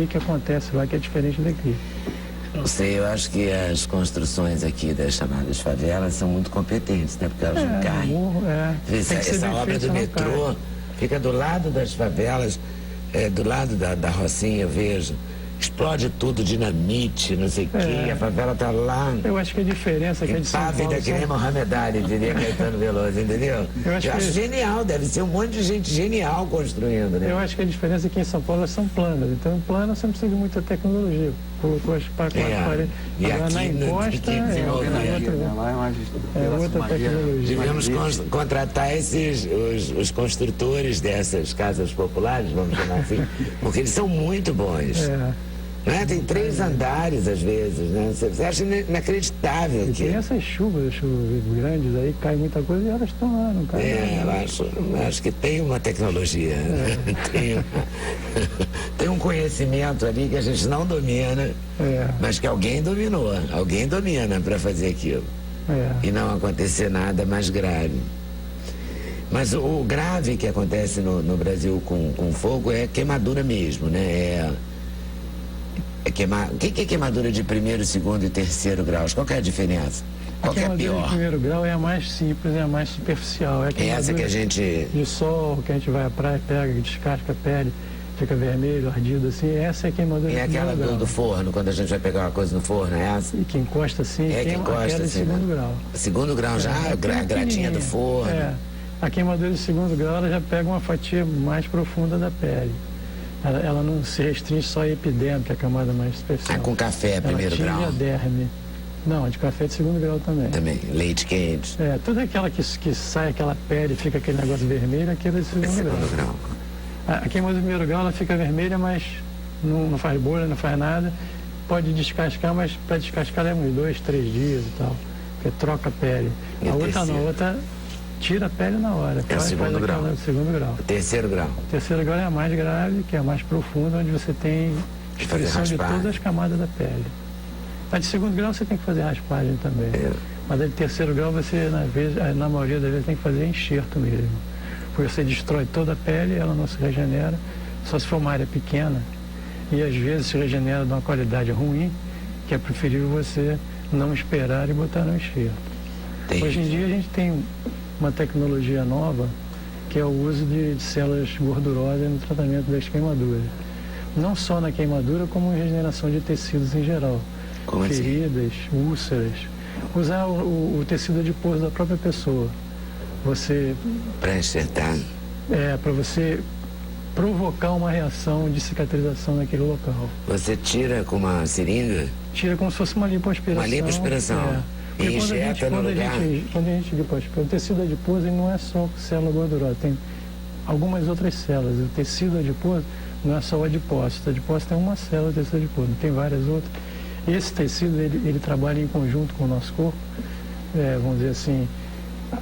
que acontece lá que é diferente daqui. Então, Não sei, eu acho que as construções aqui das chamadas favelas são muito competentes, né? Porque elas não caem. tem que ser Essa bem obra feito, do não metrô cai. fica do lado das favelas, do lado da Rocinha, eu vejo. Explode tudo, dinamite, não sei o quê, a favela tá lá. Eu acho que a diferença é que a de São Paulo... Impávida que nem Mohamed Ali, diria Caetano Veloso, entendeu? Eu acho genial, deve ser um monte de gente genial construindo, né? Eu acho que a diferença é que em São Paulo elas são planas. Então, em plano você não precisa de muita tecnologia. Colocou as paredes. E Agora, aqui na encosta, é outra tecnologia. Devemos contratar os construtores dessas casas populares, vamos chamar assim, porque eles são muito bons. Né? Tem 3 andares às vezes, né? Você acha inacreditável E aqui. tem essas chuvas grandes aí, cai muita coisa e elas estão lá, não caem. Eu acho que tem uma tecnologia, tem um conhecimento ali que a gente não domina, mas que alguém dominou, alguém domina para fazer aquilo. E não acontecer nada mais grave. Mas o grave que acontece no Brasil com fogo é queimadura mesmo, né? O que é queimadura de 1º, 2º e 3º graus? Qual que é a diferença? Qual que é a pior? A queimadura de 1º grau é a mais simples, é a mais superficial. É essa que a gente... De sol, que a gente vai à praia, pega, descasca a pele, fica vermelho, ardido assim. Essa é a queimadura de 1º grau. É aquela do forno, quando a gente vai pegar uma coisa no forno, é essa? E que encosta assim, que encosta, a queda de 2º grau. 2º grau já, a gratinha do forno. A queimadura de 2º grau ela já pega uma fatia mais profunda da pele. Ela não se restringe só à epiderme, que é a camada mais superficial. Com café, 1º grau? A derme. Não, de café de 2º grau também. Também, leite quente. Toda aquela que sai aquela pele, fica aquele negócio vermelho, aquilo é de 2º grau. A queimadura de 1º grau ela fica vermelha, mas não faz bolha, não faz nada. Pode descascar, mas para descascar é uns 2, 3 dias e tal. Porque troca a pele. A outra não, a outra tira a pele na hora. É o 2º grau. O 2º grau. O 3º grau. O 3º grau é a mais grave, que é a mais profunda, onde você tem destruição de todas as camadas da pele. A de 2º grau você tem que fazer raspagem também. Mas a de 3º grau você, na maioria das vezes, tem que fazer enxerto mesmo. Porque você destrói toda a pele, ela não se regenera, só se for uma área pequena. E às vezes se regenera de uma qualidade ruim, que é preferível você não esperar e botar no enxerto. Hoje em dia a gente tem uma tecnologia nova, que é o uso de células gordurosas no tratamento das queimaduras. Não só na queimadura, como em regeneração de tecidos em geral. Como feridas, úlceras. Usar o tecido adiposo da própria pessoa. Para enxertar? Para você provocar uma reação de cicatrização naquele local. Você tira com uma seringa? Tira como se fosse uma lipoaspiração. Uma lipoaspiração. E injeta no lugar? Quando a gente lipoaspira, o tecido adiposo ele não é só célula gordurosa, tem algumas outras células. O tecido adiposo não é só o adipócito. O adipócito é uma célula do tecido adiposo, tem várias outras. E esse tecido, ele trabalha em conjunto com o nosso corpo, vamos dizer assim,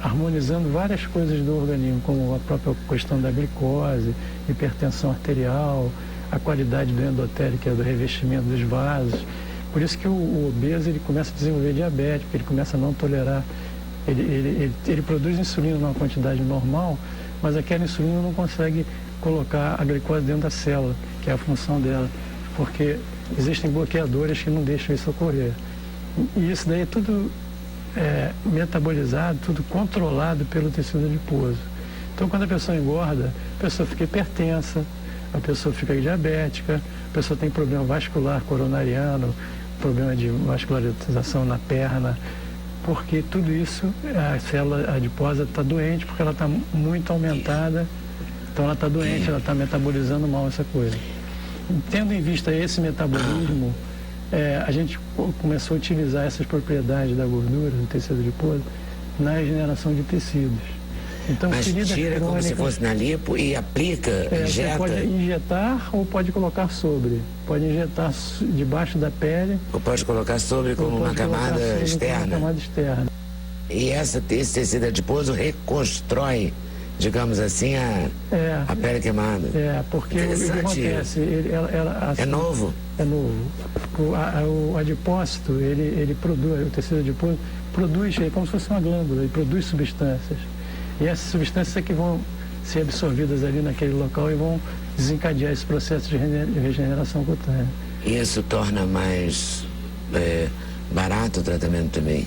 harmonizando várias coisas do organismo, como a própria questão da glicose, hipertensão arterial, a qualidade do endotélio, que é do revestimento dos vasos. Por isso que o obeso ele começa a desenvolver diabetes, porque ele começa a não tolerar. Ele produz insulina numa quantidade normal, mas aquela insulina não consegue colocar a glicose dentro da célula, que é a função dela, porque existem bloqueadores que não deixam isso ocorrer. E isso daí é tudo metabolizado, tudo controlado pelo tecido adiposo. Então, quando a pessoa engorda, a pessoa fica hipertensa, a pessoa fica diabética, a pessoa tem problema vascular coronariano, problema de vascularização na perna, porque tudo isso, a célula adiposa está doente, porque ela está muito aumentada, então ela está doente, ela está metabolizando mal essa coisa. Tendo em vista esse metabolismo, a gente começou a utilizar essas propriedades da gordura, do tecido adiposo, na regeneração de tecidos. Então, mas tira como se fosse na lipo e aplica, injeta? Você pode injetar ou pode colocar sobre. Pode injetar debaixo da pele. Ou pode colocar sobre como uma camada externa? Uma camada externa. E esse tecido adiposo reconstrói, digamos assim, a pele queimada? Porque o que acontece? É novo? É novo. O adipócito, ele produz, o tecido adiposo produz, como se fosse uma glândula, ele produz substâncias. E essas substâncias é que vão ser absorvidas ali naquele local e vão desencadear esse processo de regeneração cutânea. Isso torna mais barato o tratamento também?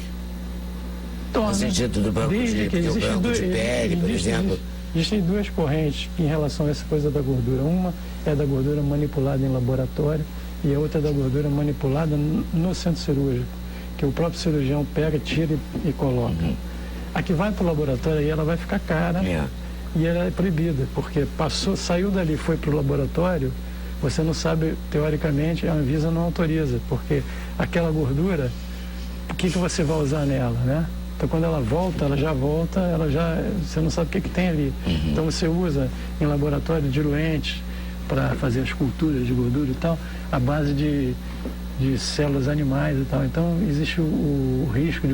No sentido do banco de pele, por exemplo. Existem duas correntes em relação a essa coisa da gordura. Uma é da gordura manipulada em laboratório e a outra é da gordura manipulada no centro cirúrgico, que o próprio cirurgião pega, tira e coloca. A que vai para o laboratório aí ela vai ficar cara e ela é proibida, porque saiu dali, foi para o laboratório, você não sabe, teoricamente, a Anvisa não autoriza, porque aquela gordura, o que você vai usar nela, né? Então, quando ela já volta, você não sabe o que tem ali. Então, você usa em laboratório diluentes para fazer as culturas de gordura e tal, à base de células animais e tal. Então, existe o risco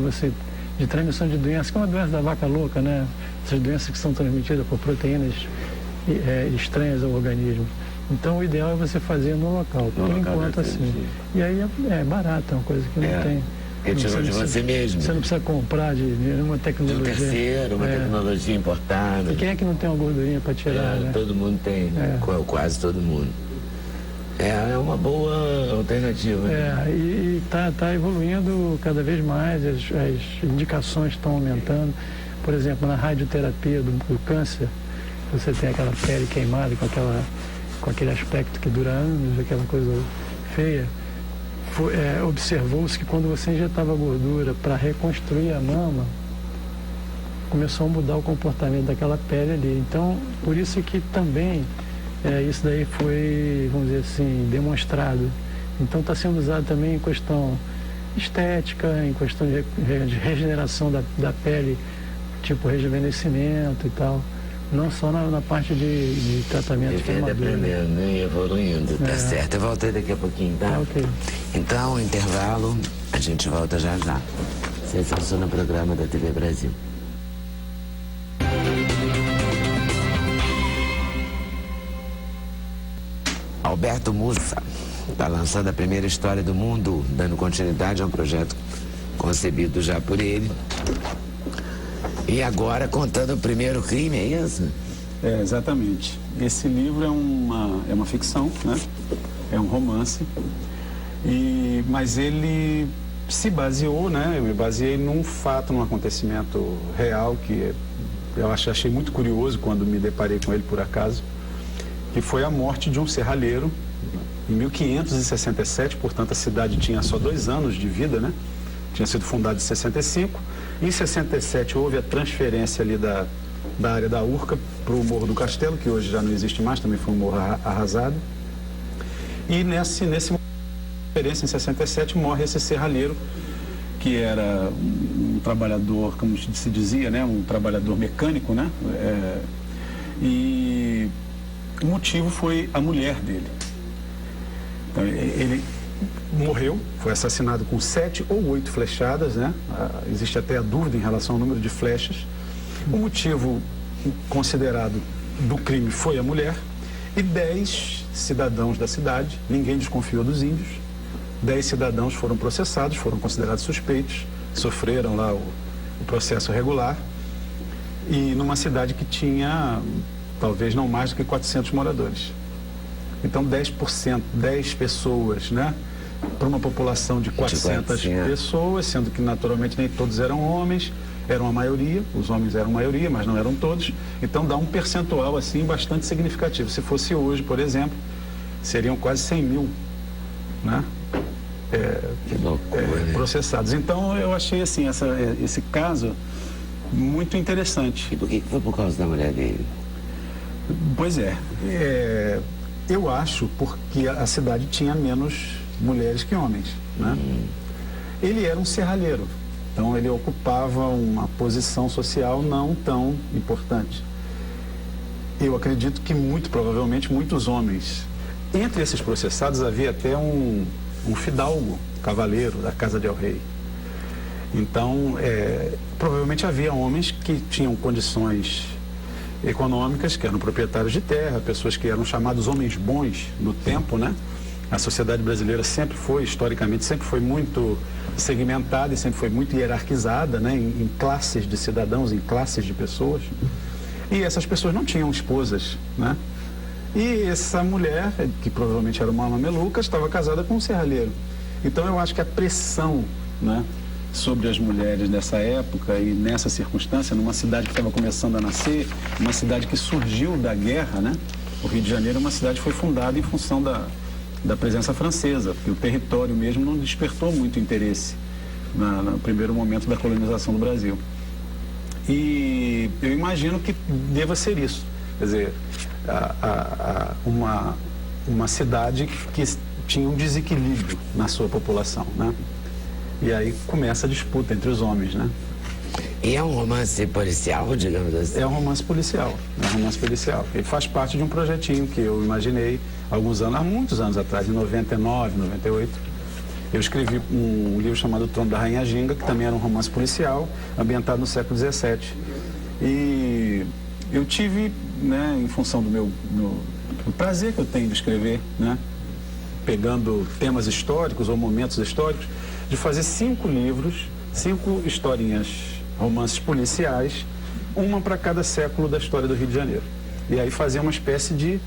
de transmissão de doenças, que é uma doença da vaca louca, né? Essas doenças que são transmitidas por proteínas estranhas ao organismo. Então, o ideal é você fazer no local, por enquanto, assim. E aí é barato, é uma coisa que não tem... Porque tirou de você mesmo. Você não precisa comprar de nenhuma tecnologia. De um terceiro, uma tecnologia importada. E quem é que não tem uma gordurinha para tirar, né? Todo mundo tem, quase todo mundo. É uma boa alternativa. E está evoluindo cada vez mais, as indicações estão aumentando. Por exemplo, na radioterapia do câncer, você tem aquela pele queimada com aquele aspecto que dura anos, aquela coisa feia. Observou-se que quando você injetava gordura para reconstruir a mama, começou a mudar o comportamento daquela pele ali. Então, por isso que também isso daí foi, vamos dizer assim, demonstrado. Então, está sendo usado também em questão estética, em questão de regeneração da pele, tipo rejuvenescimento e tal. Não só na parte de tratamento de queimadura. Aprendendo, né? Evoluindo, tá certo. Eu voltei daqui a pouquinho, tá? Ok. Então, intervalo, a gente volta já já. Vocês estão no programa da TV Brasil. Alberto Mussa está lançando a primeira história do mundo, dando continuidade a um projeto concebido já por ele. E agora contando o primeiro crime, é isso? Exatamente. Esse livro é uma ficção, né? É um romance. Mas ele se baseou, né? Eu me baseei num fato, num acontecimento real que eu achei muito curioso quando me deparei com ele por acaso, que foi a morte de um serralheiro em 1567, portanto a cidade tinha só 2 anos de vida, né? Tinha sido fundada em 65. Em 67 houve a transferência ali da área da Urca para o Morro do Castelo, que hoje já não existe mais, também foi um morro arrasado. E nesse transferência em 67 morre esse serralheiro, que era um trabalhador, como se dizia, né, um trabalhador mecânico, né? E o motivo foi a mulher dele. Então, ele morreu, foi assassinado com 7 ou 8 flechadas, né? Existe até a dúvida em relação ao número de flechas. O motivo considerado do crime foi a mulher e 10 cidadãos da cidade, ninguém desconfiou dos índios, 10 cidadãos foram processados, foram considerados suspeitos, sofreram lá o processo regular, e numa cidade que tinha talvez não mais do que 400 moradores. Então 10%, 10 pessoas, né? Para uma população de 400 pessoas, sendo que naturalmente nem todos eram homens, eram a maioria, os homens eram a maioria, mas não eram todos. Então dá um percentual assim bastante significativo. Se fosse hoje, por exemplo, seriam quase 100 mil, né? Processados. Então eu achei assim, esse caso muito interessante. E por que foi por causa da mulher dele? Pois eu acho porque a cidade tinha menos mulheres que homens, né? Ele era um serralheiro, então ele ocupava uma posição social não tão importante. Eu acredito que muito provavelmente muitos homens. Entre esses processados havia até um fidalgo, cavaleiro da Casa de El Rei. Então, provavelmente havia homens que tinham condições econômicas, que eram proprietários de terra, pessoas que eram chamados homens bons no tempo, né? A sociedade brasileira historicamente, sempre foi muito segmentada e sempre foi muito hierarquizada, né? Em classes de cidadãos, em classes de pessoas. E essas pessoas não tinham esposas, né? E essa mulher, que provavelmente era uma mameluca, estava casada com um serralheiro. Então eu acho que a pressão, né, sobre as mulheres dessa época e nessa circunstância, numa cidade que estava começando a nascer, uma cidade que surgiu da guerra, né? O Rio de Janeiro é uma cidade que foi fundada em função da presença francesa, porque o território mesmo não despertou muito interesse no primeiro momento da colonização do Brasil. E eu imagino que deva ser isso, quer dizer, uma cidade que tinha um desequilíbrio na sua população, né? E aí começa a disputa entre os homens, né? E é um romance policial, digamos assim? É um romance policial, Ele faz parte de um projetinho que eu imaginei há muitos anos atrás, em 99, 98. Eu escrevi um livro chamado O Trono da Rainha Ginga, que também era um romance policial, ambientado no século XVII. E eu tive, né, em função do prazer que eu tenho de escrever, né, pegando temas históricos ou momentos históricos, de fazer 5 livros, 5 historinhas, romances policiais, uma para cada século da história do Rio de Janeiro. E aí fazer uma espécie de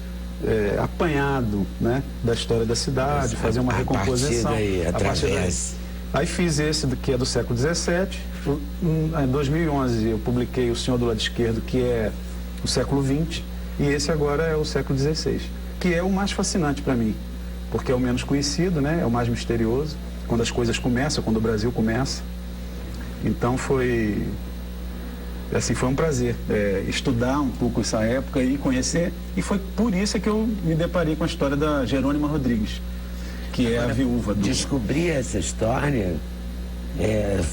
apanhado, né, da história da cidade, fazer uma recomposição. Aí fiz esse que é do século XVII. Em 2011 eu publiquei O Senhor do Lado Esquerdo, que é o século XX, e esse agora é o século XVI, que é o mais fascinante para mim, porque é o menos conhecido, né, é o mais misterioso, quando as coisas começam, quando o Brasil começa. Então foi um prazer estudar um pouco essa época e conhecer, e foi por isso que eu me deparei com a história da Jerônima Rodrigues, que é a viúva do... Descobrir essa história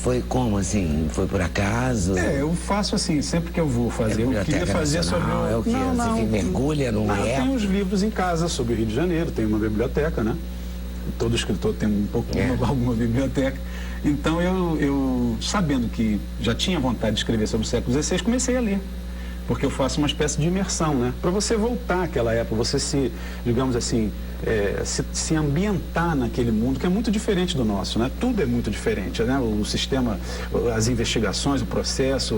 foi como, assim? Foi por acaso? Eu faço assim, sempre que eu vou fazer, eu queria fazer sobre o... É o quê? Você mergulha num Eu tenho uns livros em casa sobre o Rio de Janeiro, tem uma biblioteca, né? Todo escritor tem um pouquinho, alguma biblioteca. Então eu, sabendo que já tinha vontade de escrever sobre o século XVI, comecei a ler. Porque eu faço uma espécie de imersão, né? Para você voltar àquela época, você se, digamos assim, se ambientar naquele mundo que é muito diferente do nosso, né? Tudo é muito diferente, né? O sistema, as investigações, o processo,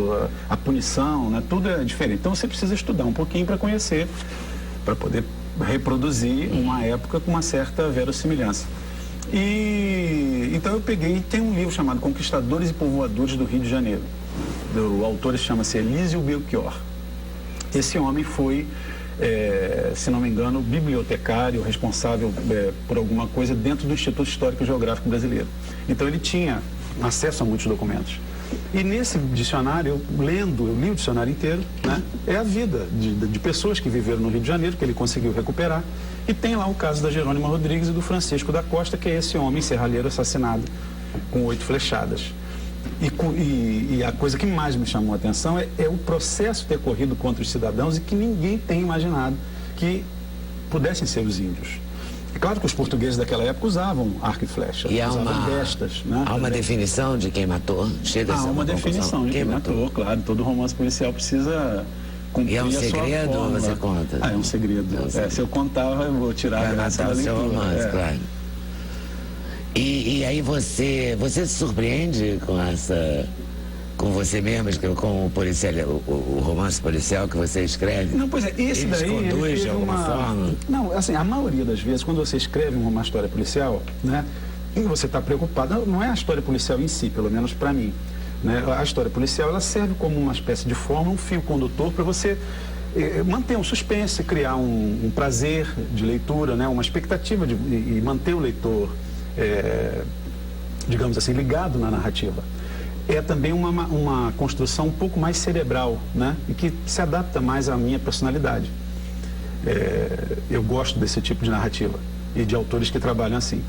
a punição, né? Tudo é diferente. Então você precisa estudar um pouquinho para conhecer, para poder reproduzir uma época com uma certa verossimilhança. E então eu peguei, tem um livro chamado Conquistadores e Povoadores do Rio de Janeiro. O autor chama-se Elísio Belchior. Esse homem foi, se não me engano, bibliotecário, responsável por alguma coisa dentro do Instituto Histórico e Geográfico Brasileiro. Então ele tinha acesso a muitos documentos. E nesse dicionário, eu li o dicionário inteiro, né? É a vida de pessoas que viveram no Rio de Janeiro, que ele conseguiu recuperar. E tem lá o caso da Jerônima Rodrigues e do Francisco da Costa, que é esse homem serralheiro assassinado com 8 flechadas. E a coisa que mais me chamou a atenção é o processo ter corrido contra os cidadãos e que ninguém tem imaginado que pudessem ser os índios. É claro que os portugueses daquela época usavam arco e flecha, usavam bestas, né? Há uma definição de quem matou? Chega a ser uma definição de quem matou, claro. Todo romance policial precisa cumprir a sua fórmula. E é um segredo ou você conta? É um segredo. Se eu contar, eu vou tirar a graça da leitura. Vai matar o seu romance, claro. E aí você se surpreende com você mesmo, com o policial, o romance policial que você escreve? Não, pois é, esse daí conduz de alguma forma? Não, assim, a maioria das vezes, quando você escreve uma história policial, né, e você está preocupado, não é a história policial em si, pelo menos para mim, né? A história policial, ela serve como uma espécie de forma, um fio condutor para você manter um suspense, criar um prazer de leitura, né, uma expectativa e manter o leitor, digamos assim, ligado na narrativa. É também uma construção um pouco mais cerebral, né? E que se adapta mais à minha personalidade. Eu gosto desse tipo de narrativa e de autores que trabalham assim.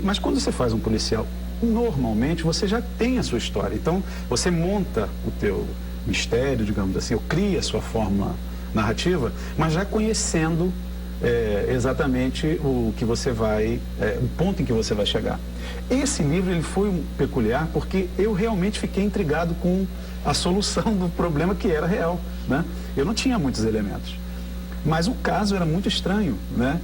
Mas quando você faz um policial, normalmente você já tem a sua história. Então, você monta o teu mistério, digamos assim, ou cria a sua forma narrativa, mas já conhecendo exatamente o que você vai, o ponto em que você vai chegar. Esse livro ele foi peculiar porque eu realmente fiquei intrigado com a solução do problema que era real, né? Eu não tinha muitos elementos, mas o caso era muito estranho, né?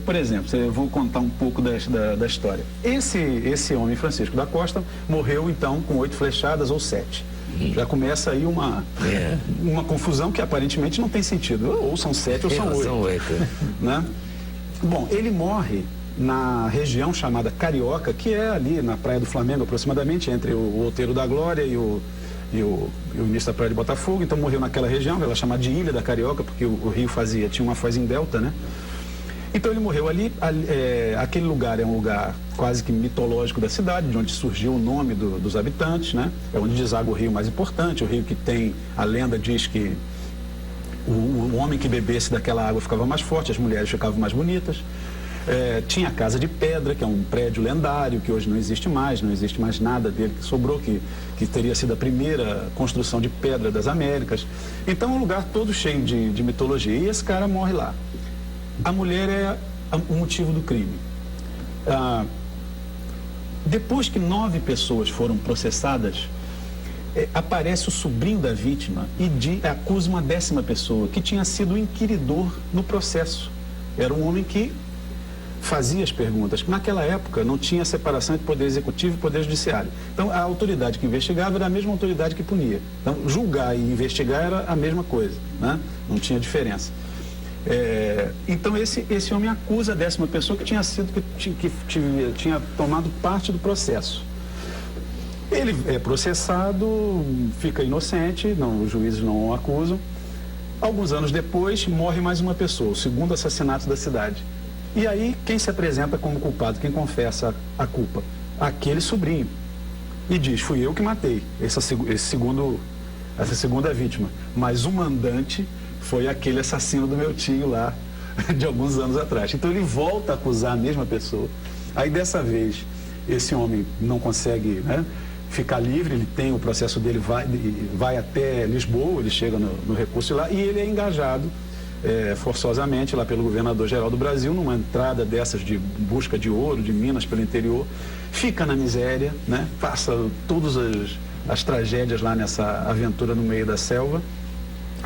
Por exemplo, eu vou contar um pouco da história. Esse homem, Francisco da Costa, morreu então com 8 flechadas ou 7. Já começa aí uma confusão que aparentemente não tem sentido. Ou são 7 ou são 8. São 8. Né? Bom, ele morre na região chamada Carioca, que é ali na Praia do Flamengo, aproximadamente, entre o Outeiro da Glória e o início da Praia de Botafogo. Então morreu naquela região, ela é chamada de Ilha da Carioca, porque o rio tinha uma foz em delta, né? Então ele morreu ali. Aquele lugar é um lugar quase que mitológico da cidade, de onde surgiu o nome dos habitantes, né? É onde deságua o rio mais importante, o rio que tem, a lenda diz que o homem que bebesse daquela água ficava mais forte, as mulheres ficavam mais bonitas. Tinha a Casa de Pedra, que é um prédio lendário, que hoje não existe mais nada dele que sobrou, que teria sido a primeira construção de pedra das Américas. Então é um lugar todo cheio de mitologia. E esse cara morre lá. A mulher é o motivo do crime. Depois que 9 pessoas foram processadas, aparece o sobrinho da vítima e acusa uma 10ª pessoa, que tinha sido o inquiridor no processo. Era um homem que fazia as perguntas. Naquela época não tinha separação entre poder executivo e poder judiciário. Então a autoridade que investigava era a mesma autoridade que punia. Então julgar e investigar era a mesma coisa, né? Não tinha diferença. Então esse homem acusa a 10ª pessoa que tinha tomado parte do processo. Ele é processado, fica inocente, os juízes não o acusam. Alguns anos depois, morre mais uma pessoa, o segundo assassinato da cidade. E aí, quem se apresenta como culpado, quem confessa a culpa? Aquele sobrinho. E diz, fui eu que matei essa segunda vítima. Mas o mandante foi aquele assassino do meu tio lá, de alguns anos atrás. Então ele volta a acusar a mesma pessoa. Aí dessa vez, esse homem não consegue, né, ficar livre, ele tem o processo dele, vai até Lisboa, ele chega no recurso lá e ele é engajado forçosamente lá pelo governador-geral do Brasil, numa entrada dessas de busca de ouro, de minas pelo interior, fica na miséria, né? Passa todas as tragédias lá nessa aventura no meio da selva,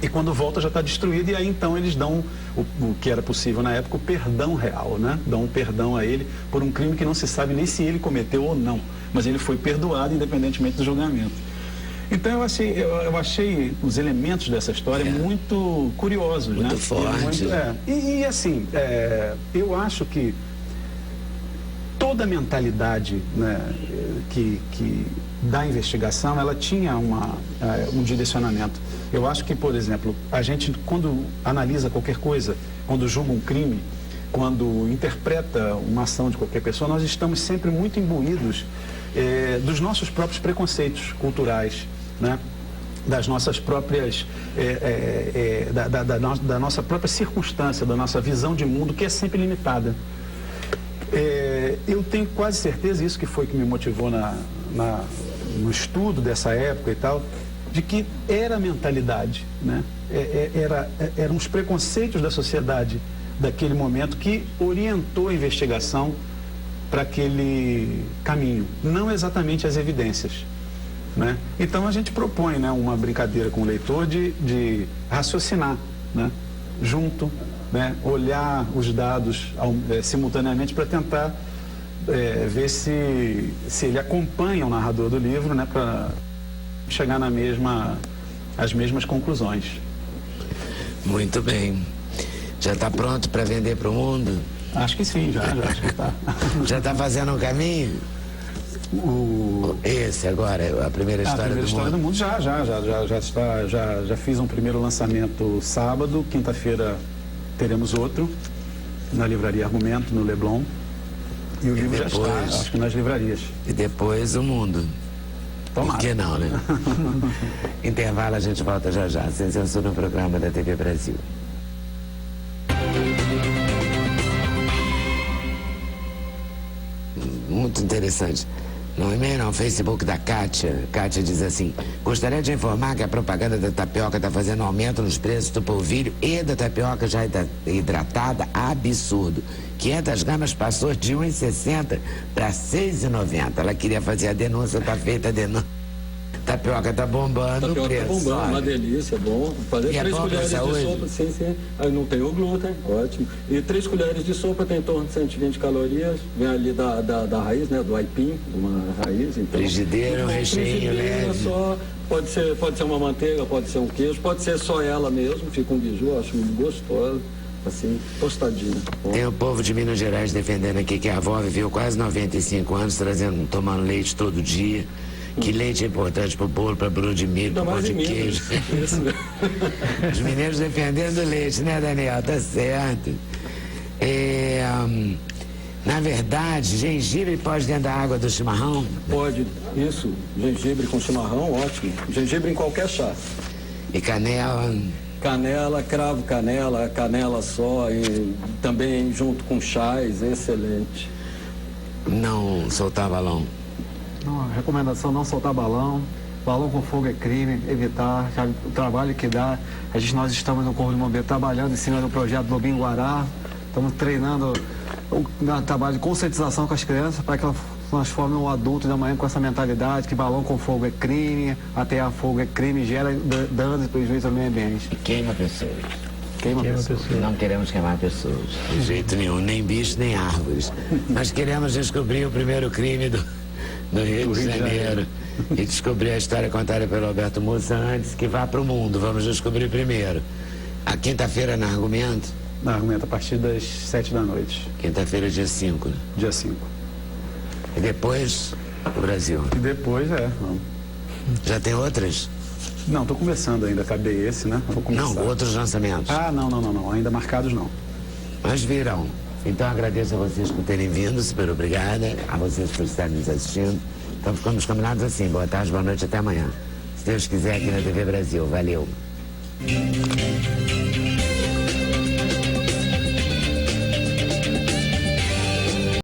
e quando volta já está destruído, e aí então eles dão o que era possível na época, o perdão real, né? Dão um perdão a ele por um crime que não se sabe nem se ele cometeu ou não, mas ele foi perdoado independentemente do julgamento. Então eu achei os elementos dessa história muito curiosos, muito, né? Forte. E assim, eu acho que toda a mentalidade, né, que da investigação, ela tinha um direcionamento. Eu acho que, por exemplo, a gente, quando analisa qualquer coisa, quando julga um crime, quando interpreta uma ação de qualquer pessoa, nós estamos sempre muito imbuídos dos nossos próprios preconceitos culturais, né? Das nossas próprias, da nossa própria circunstância, da nossa visão de mundo, que é sempre limitada. Eu tenho quase certeza, isso que foi que me motivou no estudo dessa época e tal, de que era a mentalidade, né? Eram os preconceitos da sociedade daquele momento que orientou a investigação para aquele caminho, não exatamente as evidências, né? Então a gente propõe, né, uma brincadeira com o leitor de raciocinar, né, junto, né, olhar os dados simultaneamente para tentar ver se ele acompanha o narrador do livro, né, para chegar às mesmas conclusões. Muito bem. Já está pronto para vender para o mundo? Acho que sim, já acho que está. Já está fazendo um caminho? Esse agora, a primeira história do mundo? Já fiz um primeiro lançamento sábado, quinta-feira teremos outro, na livraria Argumento, no Leblon. E o livro já está, acho que nas livrarias. E depois o mundo. Tomara. Por que não, né? Intervalo, a gente volta já já. Sem censura no programa da TV Brasil. Muito interessante. No e-mail, no Facebook da Kátia, Kátia diz assim: gostaria de informar que a propaganda da tapioca está fazendo aumento nos preços do polvilho e da tapioca já hidratada, absurdo. 500 gramas passou de R$ 1,60 para R$ 6,90. Ela queria fazer a denúncia, está feita a denúncia. Tapioca tá bombando, tapioca tá bombando, uma delícia, bom. Fazer 3 colheres de sopa, sim. Aí não tem o glúten, ótimo. E 3 colheres de sopa tem em torno de 120 calorias. Vem ali da raiz, né? Do aipim, uma raiz. Então, frigideira, um recheio leve. Só, pode ser uma manteiga, pode ser um queijo, pode ser só ela mesmo, fica um biju, acho muito gostoso. assim, tostadinha. Tem o povo de Minas Gerais defendendo aqui que a avó viveu quase 95 anos, tomando leite todo dia. Que leite é importante para o bolo, para bolo de milho, para bolo de queijo. Isso. Os mineiros defendendo o leite, né, Daniel? Tá certo. Na verdade, gengibre pode dentro da água do chimarrão? Pode, isso. Gengibre com chimarrão, ótimo. Gengibre em qualquer chá. E canela? Canela, cravo canela, canela só, e também junto com chás, excelente. Não soltar balão. Não, a recomendação: não soltar balão. Balão com fogo é crime, evitar. Já, o trabalho que dá. Nós estamos no Corpo de Bombeiros trabalhando em cima do projeto Lobinho Guará. Estamos treinando um trabalho de conscientização com as crianças para que elas transformem o adulto de amanhã com essa mentalidade que balão com fogo é crime, atear fogo é crime, gera danos e prejuízos ao meio ambiente. E queima pessoas. Queima pessoas. Não queremos queimar pessoas, de jeito nenhum, nem bichos, nem árvores. Nós queremos descobrir o primeiro crime do Rio de Janeiro e descobrir a história contada pelo Alberto Mussa antes que vá para o mundo. Vamos descobrir primeiro. A quinta-feira na Argumento? Na Argumento, a partir das 7 da noite. Quinta-feira, dia 5, né? Dia 5. E depois, o Brasil. E depois, vamos. Já tem outras? Não, estou começando ainda, acabei esse, né? Vou começar. Não, outros lançamentos. Ah, não, ainda marcados não. Mas virão. Então agradeço a vocês por terem vindo, super obrigada. A vocês por estarem nos assistindo. Então ficamos combinados assim. Boa tarde, boa noite, até amanhã. Se Deus quiser, aqui na TV Brasil. Valeu.